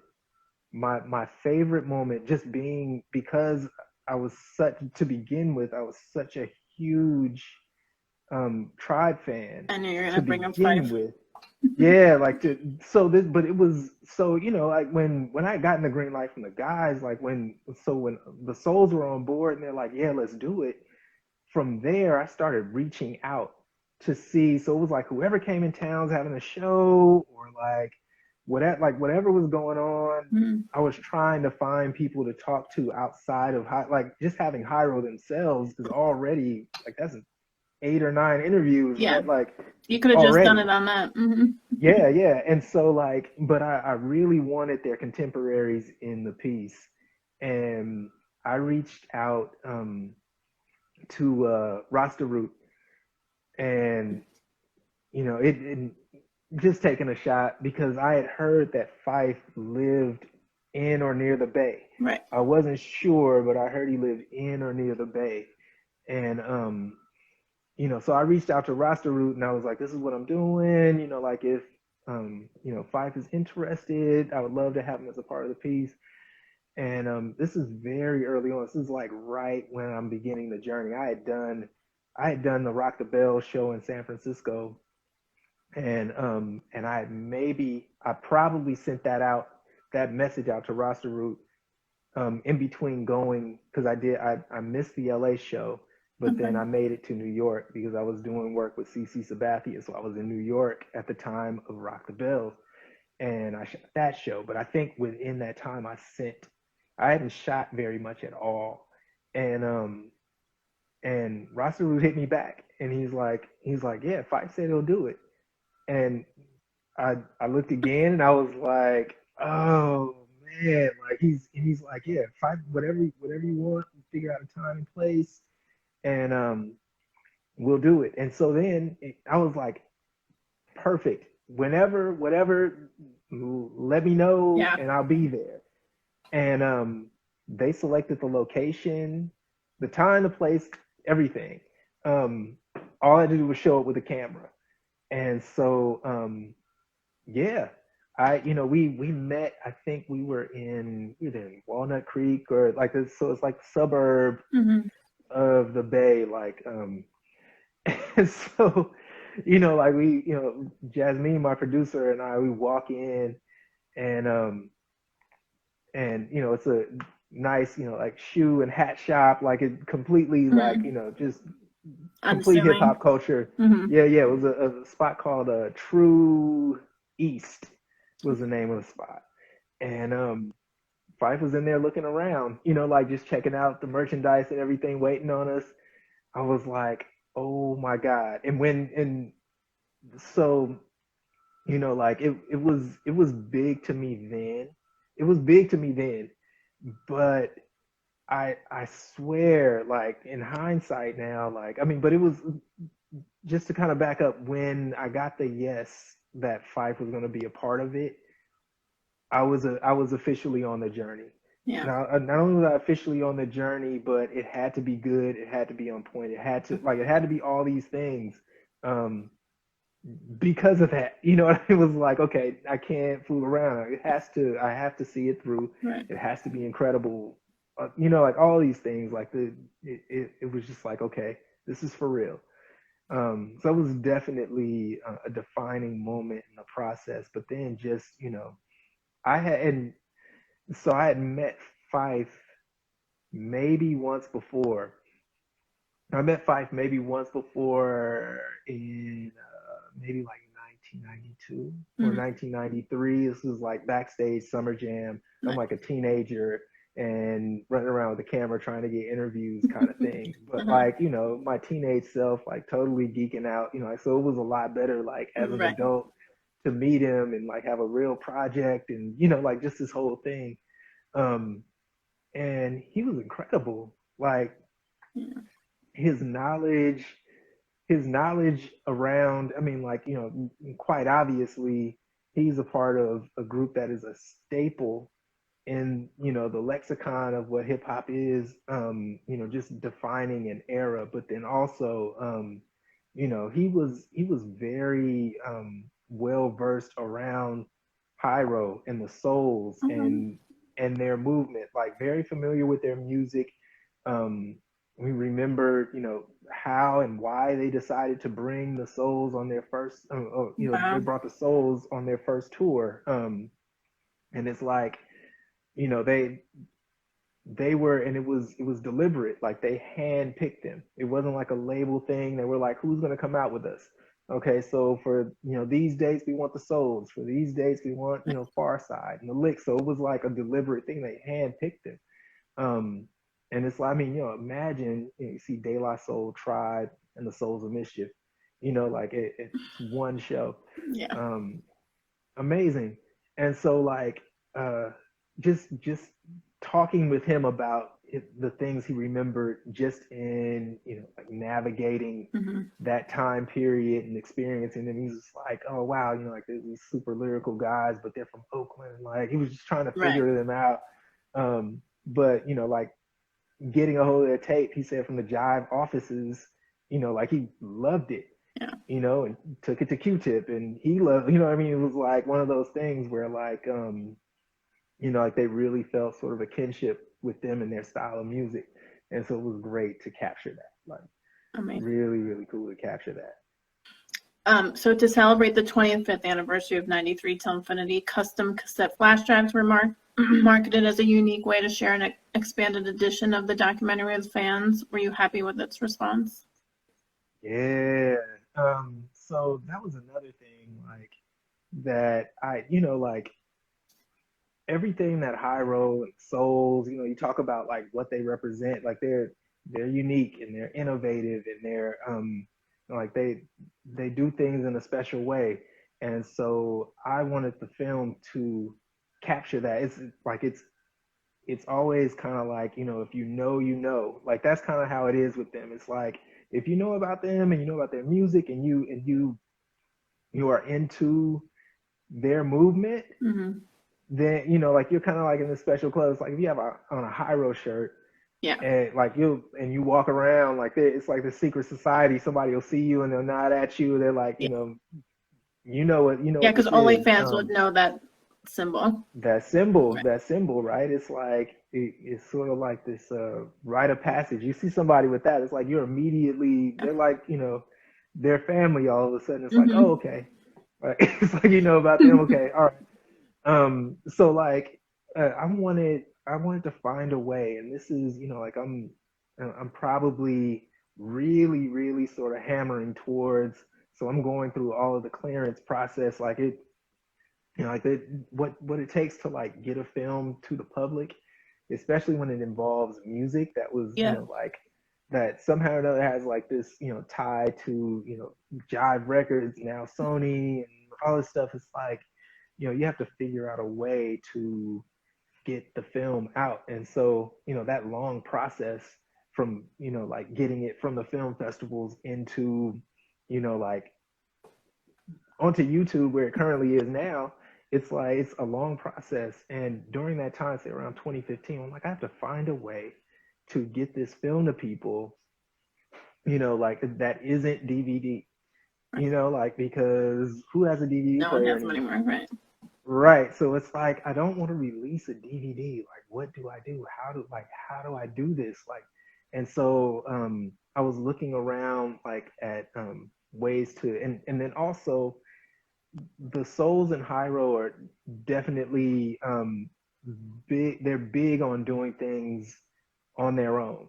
my favorite moment just being because I was such to begin with, I was such a huge Tribe fan I knew you were to gonna bring up begin Five. with. Yeah, like to so this, but it was so like when I got in the green light from the guys, like when the souls were on board and they're like, yeah, let's do it. From there, I started reaching out to see. So it was like whoever came in town's having a show or whatever was going on. Mm-hmm. I was trying to find people to talk to outside of like just having Hyro themselves is already like that's 8 or 9 interviews, Yeah, right? Like you could have just done already. it on that. Mm-hmm. Yeah. And so like, but I really wanted their contemporaries in the piece. And I reached out to Rasta Root and it just taking a shot because I had heard that Fife lived in or near the bay. Right. I wasn't sure, but I heard he lived in or near the bay. And so I reached out to Roster Root and I was like, this is what I'm doing. Like if Fife is interested, I would love to have him as a part of the piece. And this is very early on. This is like right when I'm beginning the journey. I had done the Rock the Bell show in San Francisco, and I probably sent that message out to Roster Root in between going because I missed the LA show, but then Okay. I made it to New York because I was doing work with CC Sabathia, so I was in New York at the time of Rock the Bells, and I shot that show. But I think within that time I hadn't shot very much at all, and Roster hit me back, and he's like, yeah, Fife said he'll do it, and I looked again, and I was like, oh man, like he's like, yeah, Fife, whatever you want, figure out a time and place, and we'll do it. And so then I was like, perfect. Whenever, whatever, let me know, Yeah. and I'll be there. And they selected the location, the time, the place, everything. Um, all I had to do was show up with a camera. And so, yeah, we met. I think we were either in Walnut Creek or like this. So it's like the suburb Mm-hmm. of the Bay, like and so, like Jasmine, my producer, and I, we walk in, and it's a nice, like shoe and hat shop, like it completely, like Mm-hmm. just complete hip Unassuming. hop culture. Mm-hmm. Yeah. It was a spot called True East was the name of the spot, and Fife was in there looking around, like just checking out the merchandise and everything, waiting on us. I was like, oh my god! And so like it was big to me then. It was big to me then, but I swear, like in hindsight now, like I mean, but it was just to kind of back up when I got the yes that Fife was going to be a part of it. I was officially on the journey. Yeah. Now, not only was I officially on the journey, but it had to be good. It had to be on point. It had to be all these things. Um, because of that, it was like, okay, I can't fool around. I have to see it through. Right. It has to be incredible. Like all these things, like it was just like, okay, this is for real. So it was definitely a defining moment in the process. But then just, I had, and so I had met Fife maybe once before. I met Fife maybe once before in maybe like 1992 or Mm-hmm. 1993. This was like backstage summer jam. I'm Right. like a teenager and running around with a camera trying to get interviews kind of thing. But Uh-huh. like, my teenage self, like totally geeking out, so it was a lot better like as an Right. adult to meet him and like have a real project and you know like just this whole thing. Um, and he was incredible. Like Yeah. his knowledge, his knowledge around. I mean, like you know, quite obviously, he's a part of a group that is a staple in you know the lexicon of what hip hop is, you know, just defining an era, but then also you know he was very well versed around pyro and the souls Okay. and their movement, like very familiar with their music. We remember you know how and why they decided to bring the souls on their first you know they Wow. brought the souls on their first tour, and it's like you know they were, and it was deliberate, like they hand picked them. It wasn't like a label thing. They were like, who's going to come out with us? Okay, so for you know these dates we want the souls, for these dates we want you know far side and the lick. So it was like a deliberate thing. They hand picked them. um and it's like, I mean, you know, imagine, you know, you see De La Soul, Tribe, and the Souls of Mischief, you know, like it's one show. Yeah. um Amazing. And so like uh just talking with him about the things he remembered just in you know like navigating Hmm. that time period and experiencing them, he's just like, oh wow, you know, like there's these super lyrical guys but they're from Oakland. Like he was just trying to Right. figure them out. But you know like getting a hold of their tape, he said, from the Jive offices, you know, like he loved it, Yeah. you know, and took it to Q-Tip and he loved, you know what I mean? It was like one of those things where like, you know, like they really felt sort of a kinship with them and their style of music. And so it was great to capture that. Like Amazing. really, really cool to capture that. So to celebrate the 25th anniversary of 93 Till Infinity, custom cassette flash drives were marketed as a unique way to share an expanded edition of the documentary with fans. Were you happy with its response? Yeah. So that was another thing, like that I, you know, like everything that Hyro and Souls, you know, you talk about like what they represent, like they're unique and they're innovative and they're like they do things in a special way. And so I wanted the film to capture that. It's like it's always kind of like, you know, if you know, you know. Like that's kind of how it is with them. It's like if you know about them and you know about their music and you are into their movement, Hmm. then you know, like you're kind of like in the special clothes. Like if you have on a Hyro shirt Yeah. and like you walk around like it's like the secret society. Somebody will see you and they'll nod at you. They're like, Yeah. you know Yeah, what because this only is. fans would know that symbol. Right. That symbol, right? It's like it's sort of like this rite of passage. You see somebody with that, it's like you're immediately, they're like, you know, their family. All of a sudden, it's like, oh, Hmm. okay, right? It's like you know about them. Okay, all right. So like I wanted to find a way, and this is, you know, like I'm probably really really sort of hammering towards. So I'm going through all of the clearance process, like it, you know, like what it takes to like get a film to the public, especially when it involves music that was, you Yeah. know, like that somehow or another has like this, you know, tie to, you know, Jive Records, now Sony, and all this stuff. It's like, you know, you have to figure out a way to get the film out. And so, you know, that long process from, you know, like getting it from the film festivals into, you know, like onto YouTube where it currently is now, it's like it's a long process. And during that time, say around 2015, I'm like, I have to find a way to get this film to people, you know, like that isn't DVD, Right. you know, like because who has a DVD No one player has them anymore? anymore. Right. Right. So it's like I don't want to release a DVD. Like, what do I do? How do I do this? Like, and so I was looking around like at ways to, and then also the Souls and Hyro are definitely big. They're big on doing things on their own.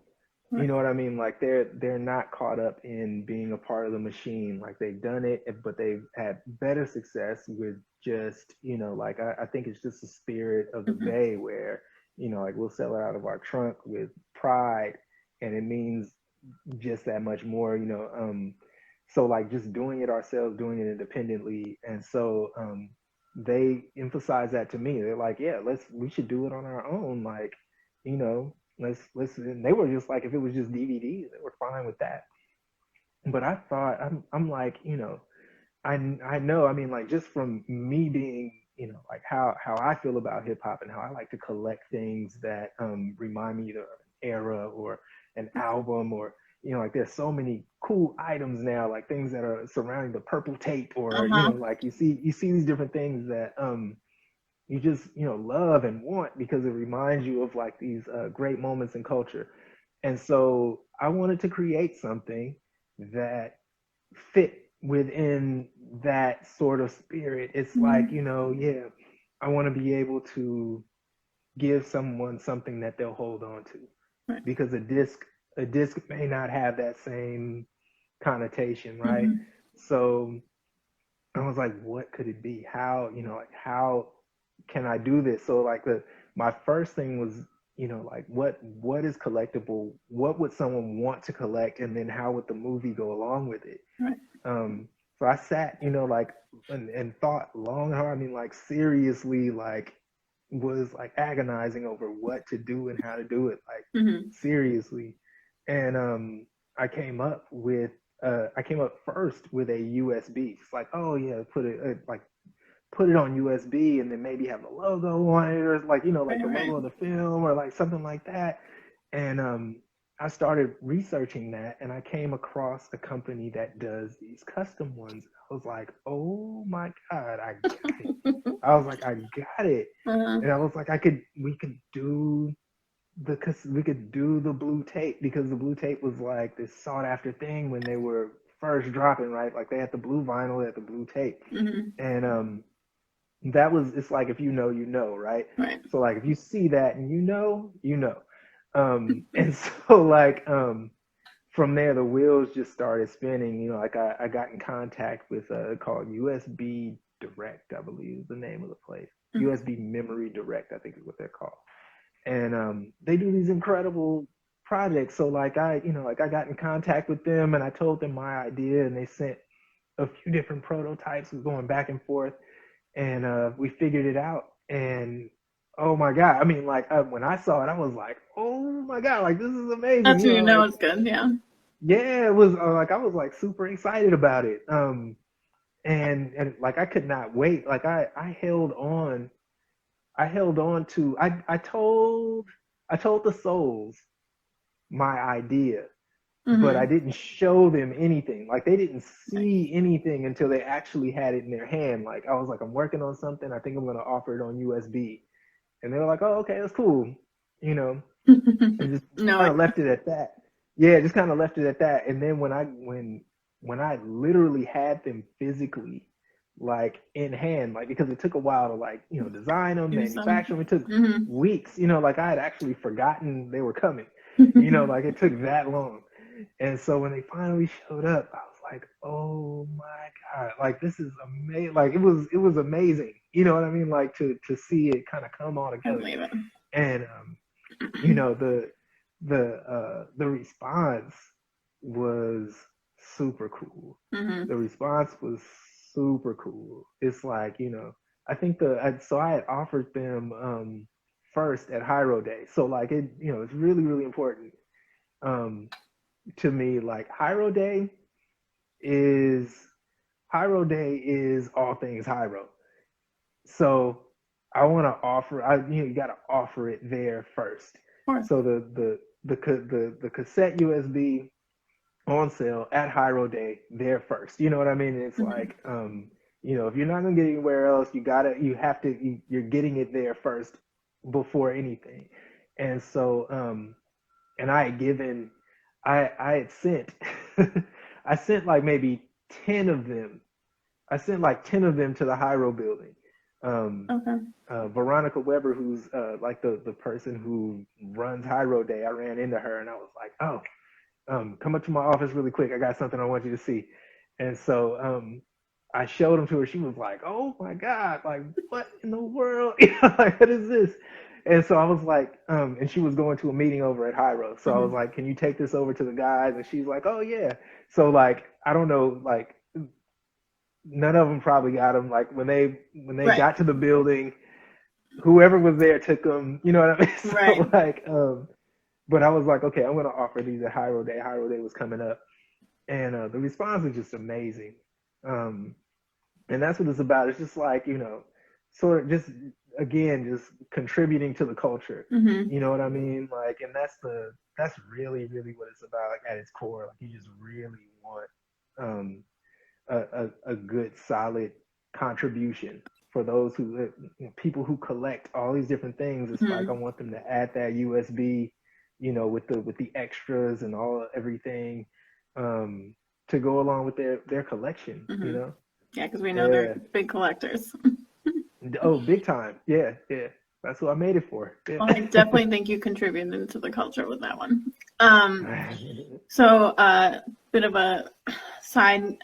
You Right. know what I mean? Like they're not caught up in being a part of the machine. Like they've done it, but they've had better success with just, you know, like I think it's just the spirit of the Hmm. Bay where, you know, like we'll sell it out of our trunk with pride, and it means just that much more. You know, So like just doing it ourselves, doing it independently. And so they emphasize that to me. They're like, yeah, we should do it on our own. Like, you know, let's and they were just like, if it was just DVDs, they were fine with that. But I thought I'm like, you know, I know, I mean, like just from me being, you know, like how I feel about hip hop and how I like to collect things that remind me either of an era or an album, or you know, like there's so many cool items now, like things that are surrounding the purple tape, or you know, Uh-huh. like you see these different things that you just, you know, love and want because it reminds you of like these great moments in culture. And so I wanted to create something that fit within that sort of spirit. It's like, Mm-hmm. you know, yeah, I want to be able to give someone something that they'll hold on to, Right. because a disc may not have that same connotation, right? Mm-hmm. So I was like, what could it be? How, you know, like how can I do this? So like my first thing was, you know, like what is collectible? What would someone want to collect? And then how would the movie go along with it? Right. So I sat, you know, like and thought long and hard. I mean, like seriously, like was like agonizing over what to do and how to do it, like Mm-hmm. seriously. And I came up with I came up first with a USB. It's like, oh yeah, put it on USB and then maybe have the logo on it, or like, you know, like Right. the Right. logo of the film or like something like that. And I started researching that and I came across a company that does these custom ones. I was like, oh my God, I got it. I was like, I got it. Uh-huh. And I was like, we could do the blue tape, because the blue tape was like this sought after thing when they were first dropping, right? Like they had the blue vinyl, they had the blue tape. Mm-hmm. And that was, it's like if you know, you know, right? Right. So like if you see that and you know, you know. And so like from there the wheels just started spinning. You know, like I got in contact with called USB Direct, I believe is the name of the place. Mm-hmm. USB Memory Direct, I think is what they're called. And they do these incredible projects. So like I got in contact with them and I told them my idea, and they sent a few different prototypes, was going back and forth, and we figured it out. And oh my God, I mean, like when I saw it, I was like, oh my God, like this is amazing. That's You when you know, know like it's good. Yeah. yeah, it was like I was like super excited about it. And like I could not wait. Like I held on to I told the souls my idea, but I Mm-hmm. didn't show them anything. Like they didn't see anything until they actually had it in their hand. Like I was like, I'm working on something. I think I'm gonna offer it on USB. And they were like, oh, okay, that's cool. You know, and just No, kind I of left it at that. Yeah, just kind of left it at that. And then when I literally had them physically, like in hand, like because it took a while to like, you know, design them, use them. manufacture them. It took Mm-hmm. weeks. You know, like I had actually forgotten they were coming. You know, like it took that long. And so when they finally showed up, I was like, oh my God, like this is amazing. Like it was amazing. You know what I mean? Like to see it kind of come all I together. believe it. And you know, the response was super cool. Mm-hmm. The response was super cool. It's like, you know, I think so I had offered them first at Hyro Day. So like it, you know, it's really, really important um to me. Like is Hyro Day is all things Hyro. So I want to offer. You got to offer it there first. Of course. So the cassette USB on sale at Hyro Day there first. You know what I mean? It's Mm-hmm. like you know, if you're not gonna get anywhere else, you're getting it there first before anything. And so and I had given I had sent I sent like maybe 10 of them. I sent like 10 of them to the Hyro building. Um, Okay. Veronica Weber, who's like the person who runs Hyro Day, I ran into her and I was like, oh, come up to my office really quick. I got something I want you to see. And so I showed them to her. She was like, oh my God, like what in the world? Like, what is this? And so I was like, and she was going to a meeting over at Hyro. So I was Mm-hmm. like, can you take this over to the guys? And she's like, oh yeah. So like I don't know, like none of them probably got them. Like when they Right. got to the building, whoever was there took them. You know what I mean? So Right. like, but I was like, okay, I'm gonna offer these at High Road Day. High Road Day was coming up, and the response was just amazing. Um, and that's what it's about. It's just like, sort of just again, just contributing to the culture. Hmm. You know what I mean? Like, and that's really, really what it's about, like at its core. Like, you just really want um, a good, solid contribution for those who, people who collect all these different things. It's like I Hmm. want them to add that USB, with the extras and all everything, um, to go along with their collection. Hmm. Yeah, because we know they're Yeah. big collectors. Oh, big time. Yeah, yeah. That's what I made it for. Yeah. Well, I definitely think you contributed to the culture with that one. Um, so, bit of a side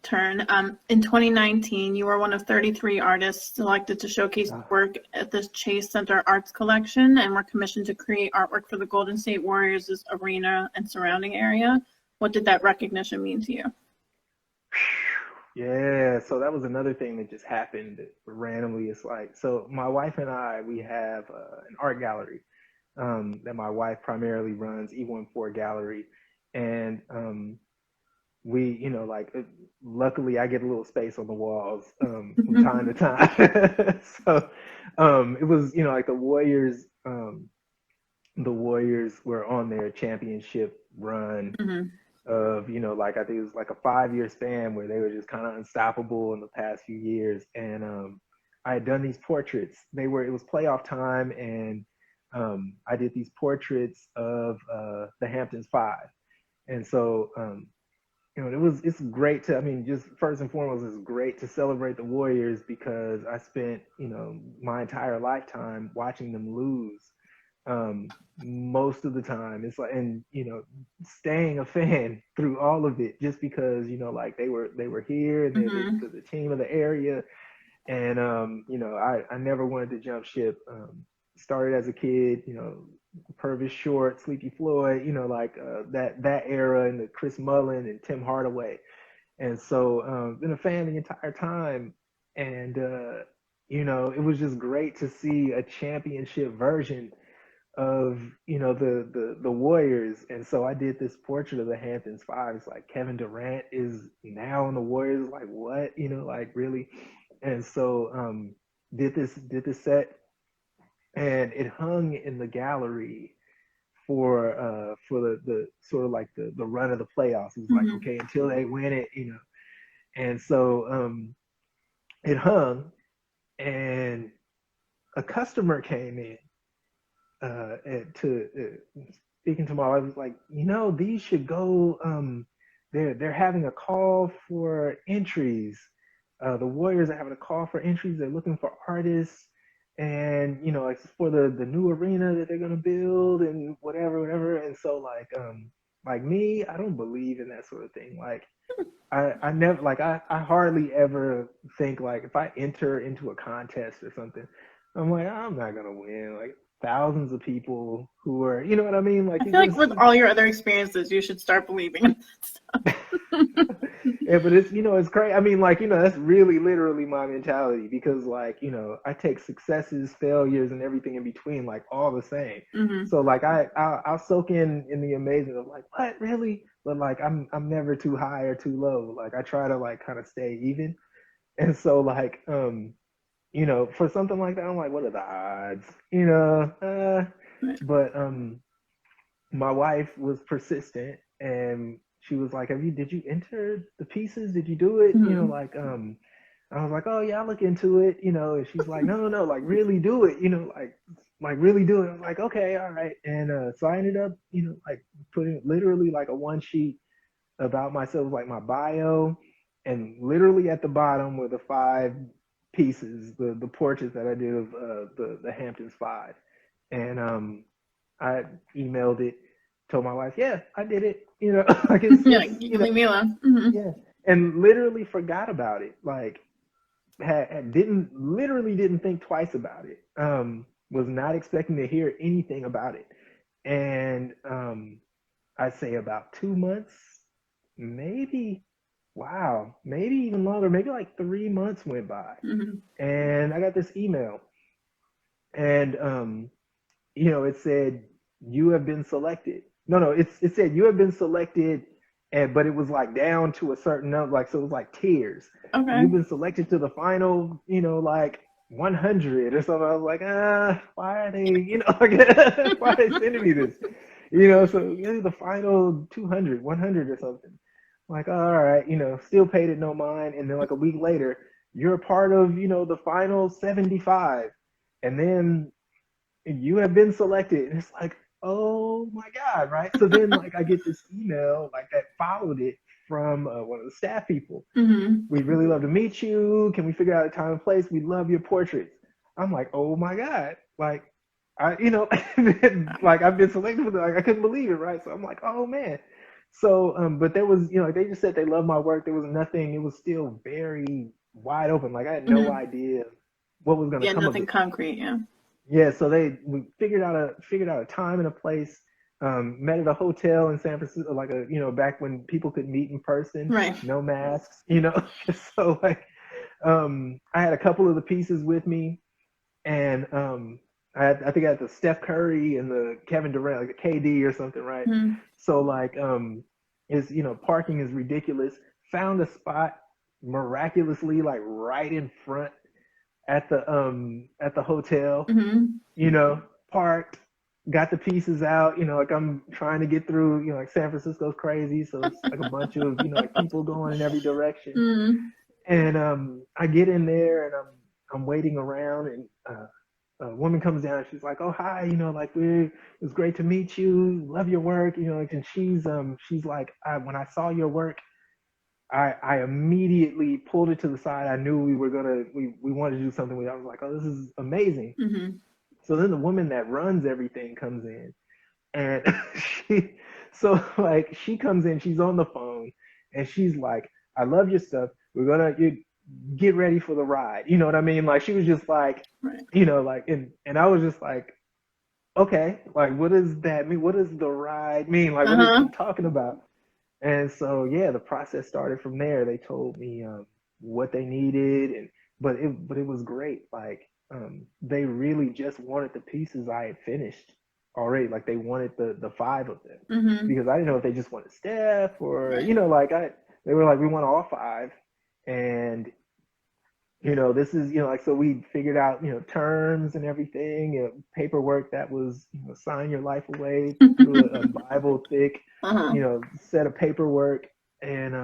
turn. In 2019, you were one of 33 artists selected to showcase work at the Chase Center Arts Collection and were commissioned to create artwork for the Golden State Warriors' arena and surrounding area. What did that recognition mean to you? Yeah, so that was another thing that just happened randomly. It's like, so my wife and I, we have an art gallery that my wife primarily runs, E14 Gallery. And we, like, luckily I get a little space on the walls from time to time. So it was, like the Warriors were on their championship run Hmm. of, like I think it was like a 5-year span where they were just kind of unstoppable in the past few years. And I had done these portraits. It was playoff time, and I did these portraits of the Hamptons Five. And so it's great to, I mean, just first and foremost, it's great to celebrate the Warriors because I spent, my entire lifetime watching them lose. Most of the time, it's like, and staying a fan through all of it, just because, like they were here and they're Hmm. the team of the area. And I never wanted to jump ship. Started as a kid, Purvis Short, Sleepy Floyd, like that era, and the Chris Mullin and Tim Hardaway. And so been a fan the entire time. And it was just great to see a championship version of, the Warriors. And so I did this portrait of the Hamptons Five. It's like Kevin Durant is now in the Warriors. Like, what? Like, really? And so did this set, and it hung in the gallery for the sort of like the run of the playoffs. It was like, Hmm. okay, until they win it. And so it hung, and a customer came in to speaking to my wife. Was like, these should go. They're having a call for entries. The Warriors are having a call for entries. They're looking for artists, and like for the new arena that they're gonna build and whatever. And so like me, I don't believe in that sort of thing. Like I never, like, I hardly ever think, like, if I enter into a contest or something, I'm like, I'm not gonna win. Like, thousands of people who are, you know what I mean? I Like, it feel like just with all your other experiences, you should start believing in that stuff. yeah, but it's crazy. I mean, like, that's really literally my mentality, because, like, I take successes, failures, and everything in between, like, all the same. Hmm. So, like, I'll soak in the amazement of, like, what, really? But, like, I'm never too high or too low. Like, I try to, like, kind of stay even. And so, like, for something like that, I'm like, what are the odds? But my wife was persistent, and she was like, did you enter the pieces? Did you do it? Hmm. Like, I was like, oh yeah, I'll look into it, and she's like, no, no, no, like, really do it, like really do it. I was like, okay, all right. And so I ended up, like, putting literally like a one sheet about myself, like my bio, and literally at the bottom were the 5 pieces, the portraits that I did of the Hamptons Five. And I emailed it, told my wife, yeah, I did it. Like, Yeah, you can leave me alone. Hmm. yeah, and literally forgot about it. Like, didn't think twice about it. Was not expecting to hear anything about it. And I'd say about 2 months maybe, wow, maybe even longer, maybe like 3 months went by. Hmm. And I got this email, and it said you have been selected. No, it said you have been selected, and but it was like down to a certain number, like so it was like tiers. Okay. You've been selected to the final, like 100 or something. I was like, why are they, like, why are they sending me this? So the final 200, 100 or something. Like, all right, still paid it no mind. And then like a week later, you're a part of, the final 75. And then you have been selected. And it's like, oh my God, right? So then like I get this email like that followed it from one of the staff people. Hmm. We'd really love to meet you. Can we figure out a time and place? We love your portraits. I'm like, oh my God. Like like I've been selected for that. Like I couldn't believe it, right? So I'm like, oh man. So but there was, they just said they loved my work. There was nothing, it was still very wide open. Like I had no Hmm. idea what was gonna Yeah, come of nothing it. concrete. Yeah. Yeah, so we figured out a time and a place. Met at a hotel in San Francisco, like back when people could meet in person, Right. no masks. So like, I had a couple of the pieces with me, and I think I had the Steph Curry and the Kevin Durant, like the KD or something, right? Mm. So like, is parking is ridiculous. Found a spot miraculously, like right in front at the hotel, Hmm. you know, parked, got the pieces out, like I'm trying to get through, like San Francisco's crazy, so it's like a bunch of, like people going in every direction. Mm. And I get in there and I'm waiting around, and a woman comes down and she's like, "Oh hi, like it's great to meet you, love your work, like," and she's like, when I saw your work, I immediately pulled it to the side. I knew we wanted to do something with it. I was like, "Oh, this is amazing." Hmm. So then the woman that runs everything comes in, and she, so like she comes in, she's on the phone, and she's like, "I love your stuff. You get ready for the ride." You know what I mean? Like she was just like, Right. like, and I was just like, okay, like what does that mean? What does the ride mean? Like what is Uh-huh. she talking about? And so yeah, the process started from there. They told me what they needed, and but it was great. Like they really just wanted the pieces I had finished already. Like they wanted the five of them, Hmm. because I didn't know if they just wanted Steph or Right. like they were like, we want all five. And this is, like, so we figured out, terms and everything, paperwork that was, sign your life away through a Bible thick, Uh-huh. set of paperwork. And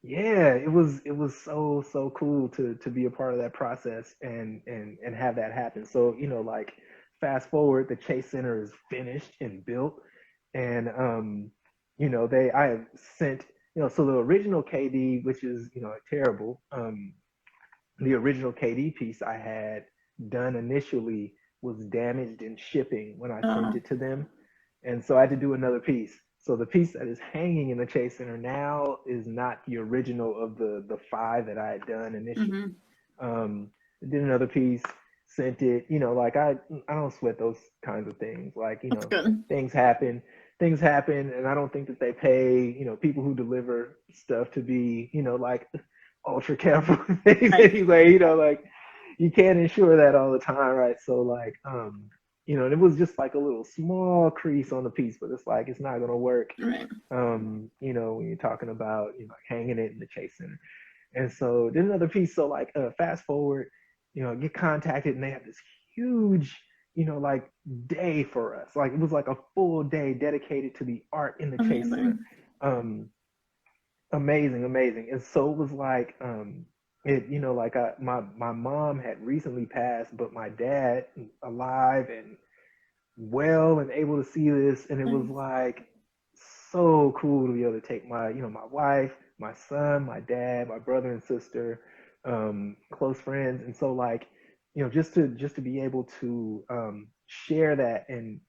yeah, it was so cool to be a part of that process and have that happen. So, like fast forward, the Chase Center is finished and built. And I have sent, so the original KD, which is, terrible, the original KD piece I had done initially was damaged in shipping when I sent Uh, it to them. And so I had to do another piece. So the piece that is hanging in the Chase Center now is not the original of the five that I had done initially. hmm. Did another piece, sent it, like I don't sweat those kinds of things. Like, That's good. things happen, things happen, and I don't think that they pay, people who deliver stuff to be, like ultra careful things Right. anyway, like you can't ensure that all the time, right? So like and it was just like a little small crease on the piece, but it's like it's not gonna work. Right. When you're talking about like hanging it in the Chase Center. And so did another piece. So like fast forward, get contacted, and they have this huge, like day for us. Like it was like a full day dedicated to the art in the Chase Center. Amazing. Um, Amazing, amazing. And so it was like like my mom had recently passed, but my dad alive and well and able to see this, and it was Nice. like so cool to be able to take my my wife, my son, my dad, my brother and sister, close friends. And so like just to be able to share that. And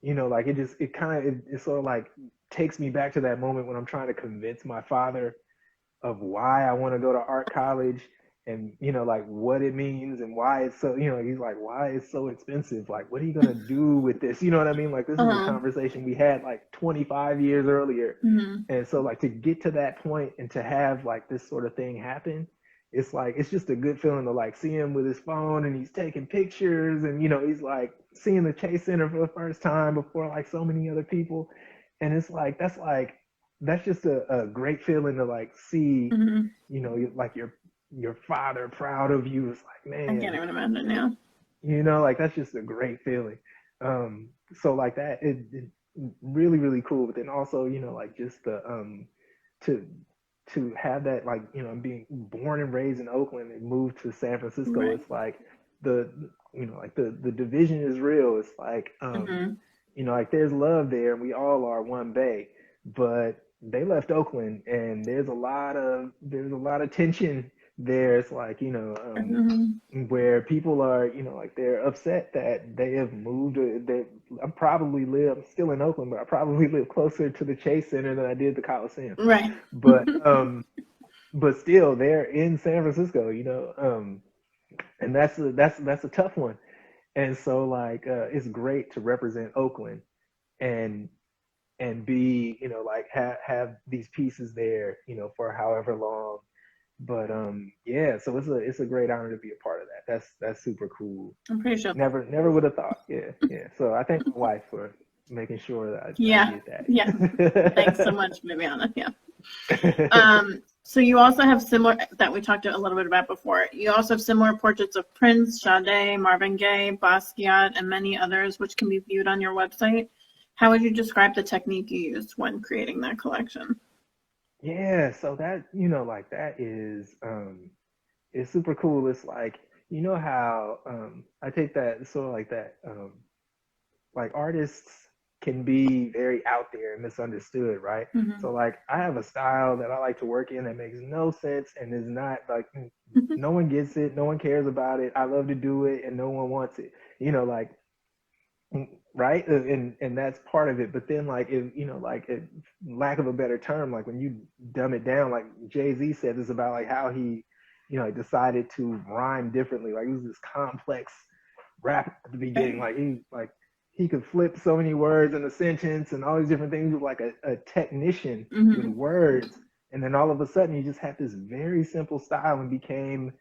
like it kind of it sort of like takes me back to that moment when I'm trying to convince my father of why I want to go to art college. and like what it means and why it's so, he's like, why it's so expensive, like what are you gonna do with this, you know what I mean, like this is a Uh-huh. conversation we had like 25 years earlier. Hmm. And so like to get to that point and to have like this sort of thing happen, it's like it's just a good feeling to like see him with his phone and he's taking pictures, and he's like seeing the Chase Center for the first time before like so many other people. And it's like that's just a great feeling to like see, Hmm. like your father proud of you. It's like, I can't man, even imagine now. like that's just a great feeling. So like that, it really really cool. But then also, like just the to to have that, like, being born and raised in Oakland and moved to San Francisco, Right. it's like the like the division is real. It's like Hmm. like there's love there and we all are one bay, but they left Oakland and there's a lot of tension there. It's like, Hmm. where people are, like they're upset that they have moved. I'm still in Oakland, but I probably live closer to the Chase Center than I did the Coliseum. Right. But still, they're in San Francisco, and that's a tough one. And so like it's great to represent Oakland and be, like have these pieces there, for however long. But yeah, so it's a great honor to be a part of that. That's super cool. I'm pretty sure. Never would have thought. Yeah, yeah. So I thank my wife for making sure that I Yeah. did Yeah. Thanks so that. much, Viviana. Yeah. So you also have similar that we talked a little bit about before. You also have similar portraits of Prince, Sade, Marvin Gaye, Basquiat, and many others, which can be viewed on your website. How would you describe the technique you used when creating that collection? Yeah, so that, like that is it's super cool. It's like, how I take that sort of like that like artists can be very out there and misunderstood, right? Hmm. So like I have a style that I like to work in that makes no sense and is not like, no one gets it, no one cares about it. I love to do it and no one wants it. Like, right, and that's part of it. But then like, if like, lack of a better term, like when you dumb it down, like Jay-Z said this about like how he decided to rhyme differently. Like it was this complex rap at the beginning. Right. Like he could flip so many words in a sentence and all these different things. He was like a technician with Hmm. words. And then all of a sudden he just had this very simple style and became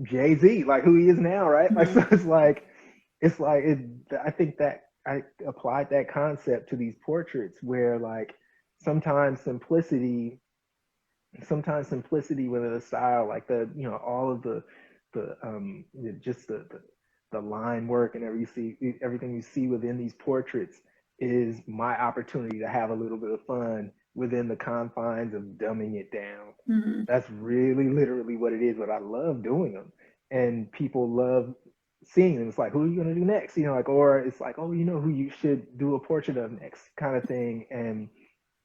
Jay-Z, like who he is now, right? Like, Hmm. so I think that I applied that concept to these portraits where like sometimes simplicity sometimes simplicity within a style, like all of just the line work and everything you see within these portraits is my opportunity to have a little bit of fun within the confines of dumbing it down. Hmm. That's really literally what it is, but I love doing them. And people love seeing them. It's like, who are you gonna do next? Like, or it's like, oh, who you should do a portrait of next, kind of thing. And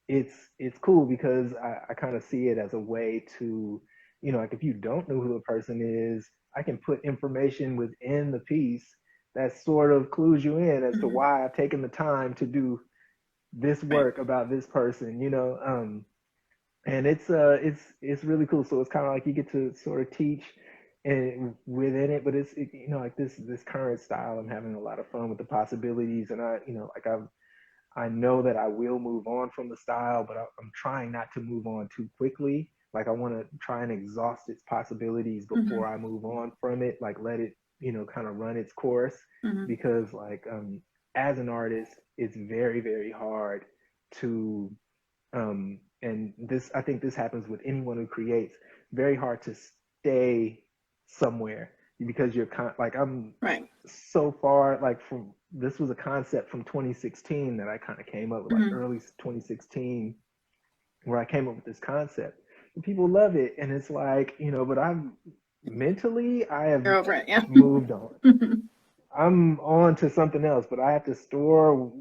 it's cool because I kind of see it as a way to, like if you don't know who the person is, I can put information within the piece that sort of clues you in as to Hmm. why I've taken the time to do this Right. work about this person, and it's really cool. So it's kind of like you get to sort of teach and within it, but like this current style, I'm having a lot of fun with the possibilities, and like I know that I will move on from the style, but I'm trying not to move on too quickly. Like I want to try and exhaust its possibilities before Hmm. I move on from it. Like let it, kind of run its course, Hmm. because like as an artist, it's very very hard to and this I think this happens with anyone who creates. Very hard to stay somewhere because like I'm Right. so far, like from this was a concept from 2016 that I kind of came up with, like Hmm. early 2016, where I came up with this concept. And people love it, and it's like, but I have You're over it. Yeah. moved on. Hmm. I'm on to something else, but I have to store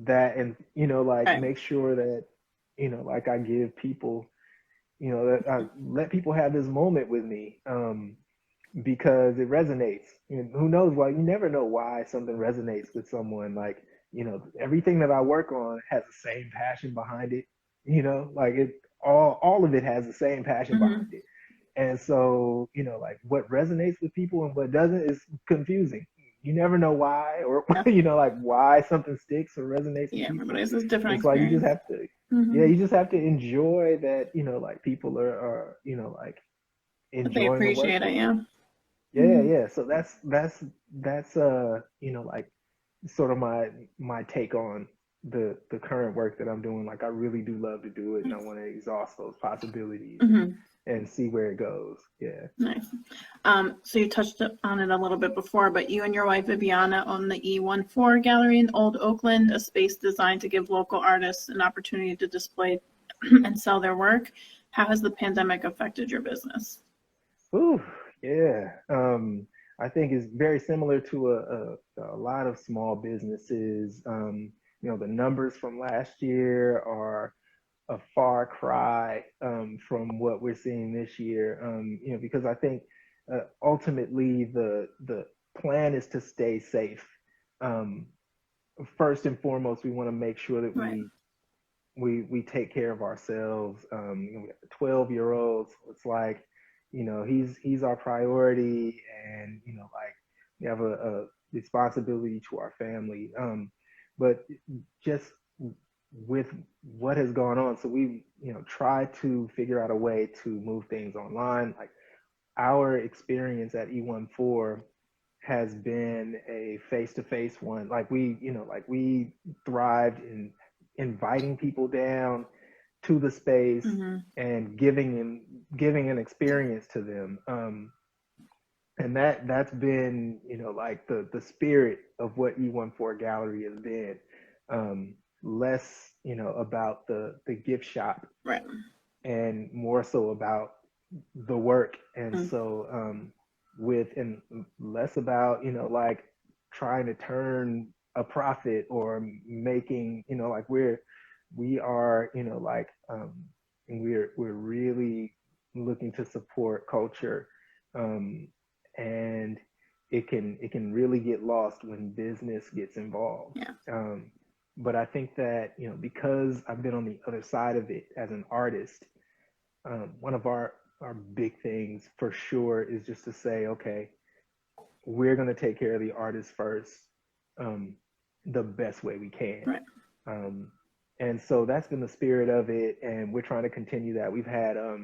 that and like Right. make sure that like I give people, that I let people have this moment with me, because it resonates. Who knows why? You never know why something resonates with someone. Like, everything that I work on has the same passion behind it. Like it all of it has the same passion behind Hmm. it. And so, like what resonates with people and what doesn't is confusing. You never know why, or Yeah. like why something sticks or resonates with Yeah, people. everybody's has different It's like you just experience. have to, yeah, Hmm. you just have to enjoy that, like people are like But they enjoying the work appreciate it, that yeah. yeah, Hmm. yeah. So that's like sort of my take on the current work that I'm doing. Like I really do love to do it and I Nice. want to exhaust those possibilities Hmm. and see where it goes. Yeah. Nice. So you touched on it a little bit before, but you and your wife Viviana own the E14 Gallery in Old Oakland, a space designed to give local artists an opportunity to display and sell their work. How has the pandemic affected your business? Ooh, yeah. I think it's very similar to a lot of small businesses. The numbers from last year are a far cry from what we're seeing this year. Because I think ultimately the plan is to stay safe. Um, First and foremost, we want to make sure that Right. we take care of ourselves. We got a 12-year-old, so it's like, he's our priority, and like we have a responsibility to our family. But just with what has gone on, so we try to figure out a way to move things online. Like our experience at E14 has been a face-to-face one. Like we thrived in inviting people down to the space Hmm. and giving an experience to them. And that's been like the spirit of what E14 Gallery has been. Less about the gift shop Right. and more so about the work. And Mm. so with and less about like trying to turn a profit or making like we are like we're really looking to support culture, um, and it can really get lost when business gets involved. Yeah. But I think that because I've been on the other side of it as an artist, one of our big things for sure is just to say, okay, we're going to take care of the artist first, um, the best way we can. Right. Um, and so that's been the spirit of it, and we're trying to continue that. We've had a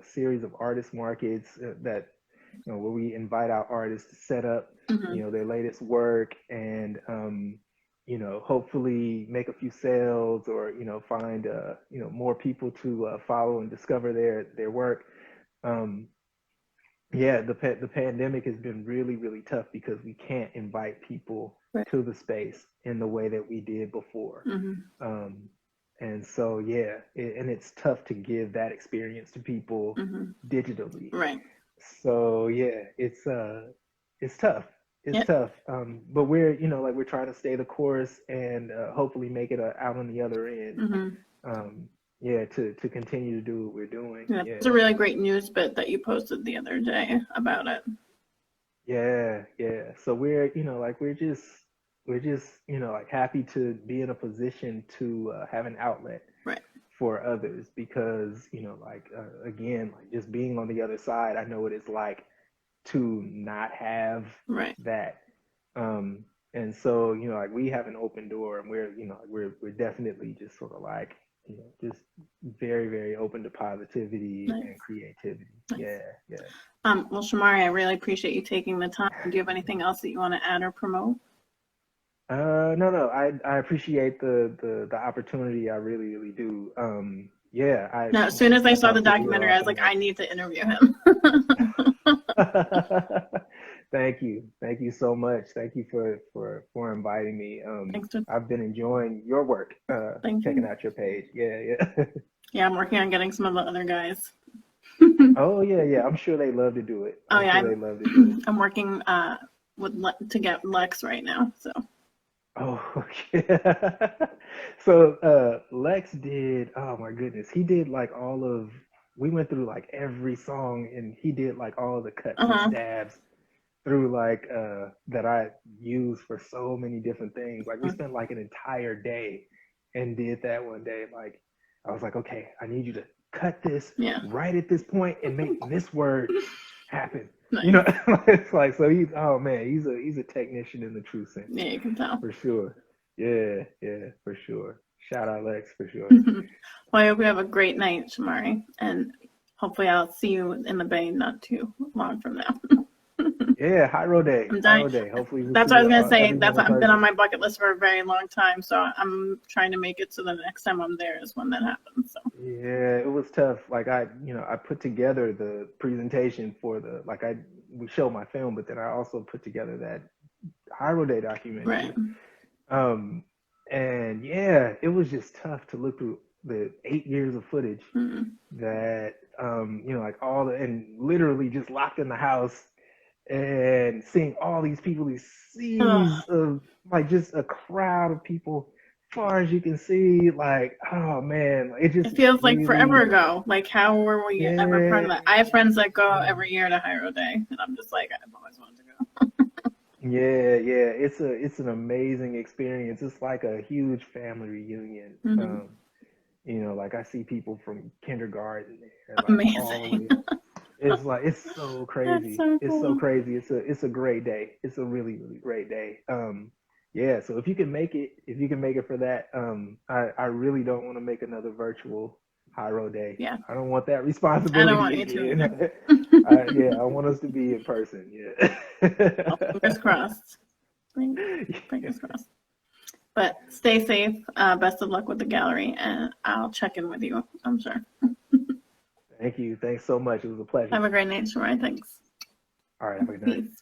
series of artist markets that where we invite our artists to set up Hmm. their latest work, and hopefully make a few sales, or find more people to follow and discover their work. um, yeah, the pandemic has been really, really tough because we can't invite people Right. to the space in the way that we did before. Hmm. Um, and so, yeah, and it's tough to give that experience to people Hmm. digitally. Right. So, yeah, it's tough. It's Yep. tough. But we're, like we're trying to stay the course and hopefully make it out on the other end. Hmm. Um, yeah, to continue to do what we're doing. Yeah, it's a Yeah. really great news bit that you posted the other day about it. Yeah, yeah. So we're, like we're just, like happy to be in a position to have an outlet Right. for others because, like again, like just being on the other side, I know what it's like to not have Right. that. Um, and so, like we have an open door, and we're, like we're definitely just sort of like, just very, very open to positivity and Nice. creativity. Nice. Yeah, yeah. Well, Shomari, I really appreciate you taking the time. Do you have anything else that you want to add or promote? No, no. I appreciate the opportunity. I really, really do. Yeah, No, as soon as I I saw the talk with you documentary, I was like, often. I need to interview him. Thank you so much. Thank you for inviting me. Thanks for, I've been enjoying your work. thank Checking you. out your page. Yeah, yeah. Yeah, I'm working on getting some of the other guys. Oh yeah, yeah. I'm sure they love to do it. Oh I'm yeah, sure they love to do it. I'm working to get Lex right now. So Oh, okay. So Lex did, oh my goodness, he did like we went through like every song, and he did like all the cuts and uh-huh. stabs through like that I use for so many different things. Like we spent like an entire day and did that one day. Like I was like, okay, I need you to cut this Yeah. right at this point and make this word happen. Nice. You know, it's like, so he's, oh man, he's a technician in the true sense, Yeah, you can tell. for sure. Yeah, yeah, for sure. Shout out Lex, for sure. Well, I hope you have a great night, Shomari, and hopefully I'll see you in the Bay not too long from now. Yeah, Hyro Day, I'm Hyro dying. Day. Hopefully we'll That's see what I was gonna say. everyone That's in I've been on person. my bucket list for a very long time, so I'm trying to make it so the next time I'm there is when that happens. So Yeah, it was tough. Like I put together the presentation for we showed my film, but then I also put together that Hyro Day documentary. right. Um, and yeah, it was just tough to look through the 8 years of footage Mm. that, like and literally just locked in the house and seeing all these people, these seas Ugh. of like just a crowd of people, far as you can see. Like, oh man, it It just feels like forever really, ago. Like, how were we ever part of yeah, that? I have friends that go every year to Hyro Day, and I'm just like, I've always wanted to go. yeah, yeah. It's an amazing experience. It's like a huge family reunion. Hmm. Like I see people from kindergarten and like all the way Amazing. up. It's like it's so That's crazy. so It's so cool. crazy. It's a great day. It's a really, really great day. Yeah, so if you can make it for that, I really don't want to make another virtual Hyro Day. Yeah, I don't want that I don't want responsibility you to again. either. Yeah, I want us to be in person. Well, Yeah. fingers crossed. Fingers crossed. But stay safe. Best of luck with the gallery, and I'll check in with you, I'm sure. Thank you. Thanks so much. It was a pleasure. Have a great night, Shomari. Thanks. All right, have a good night. Peace.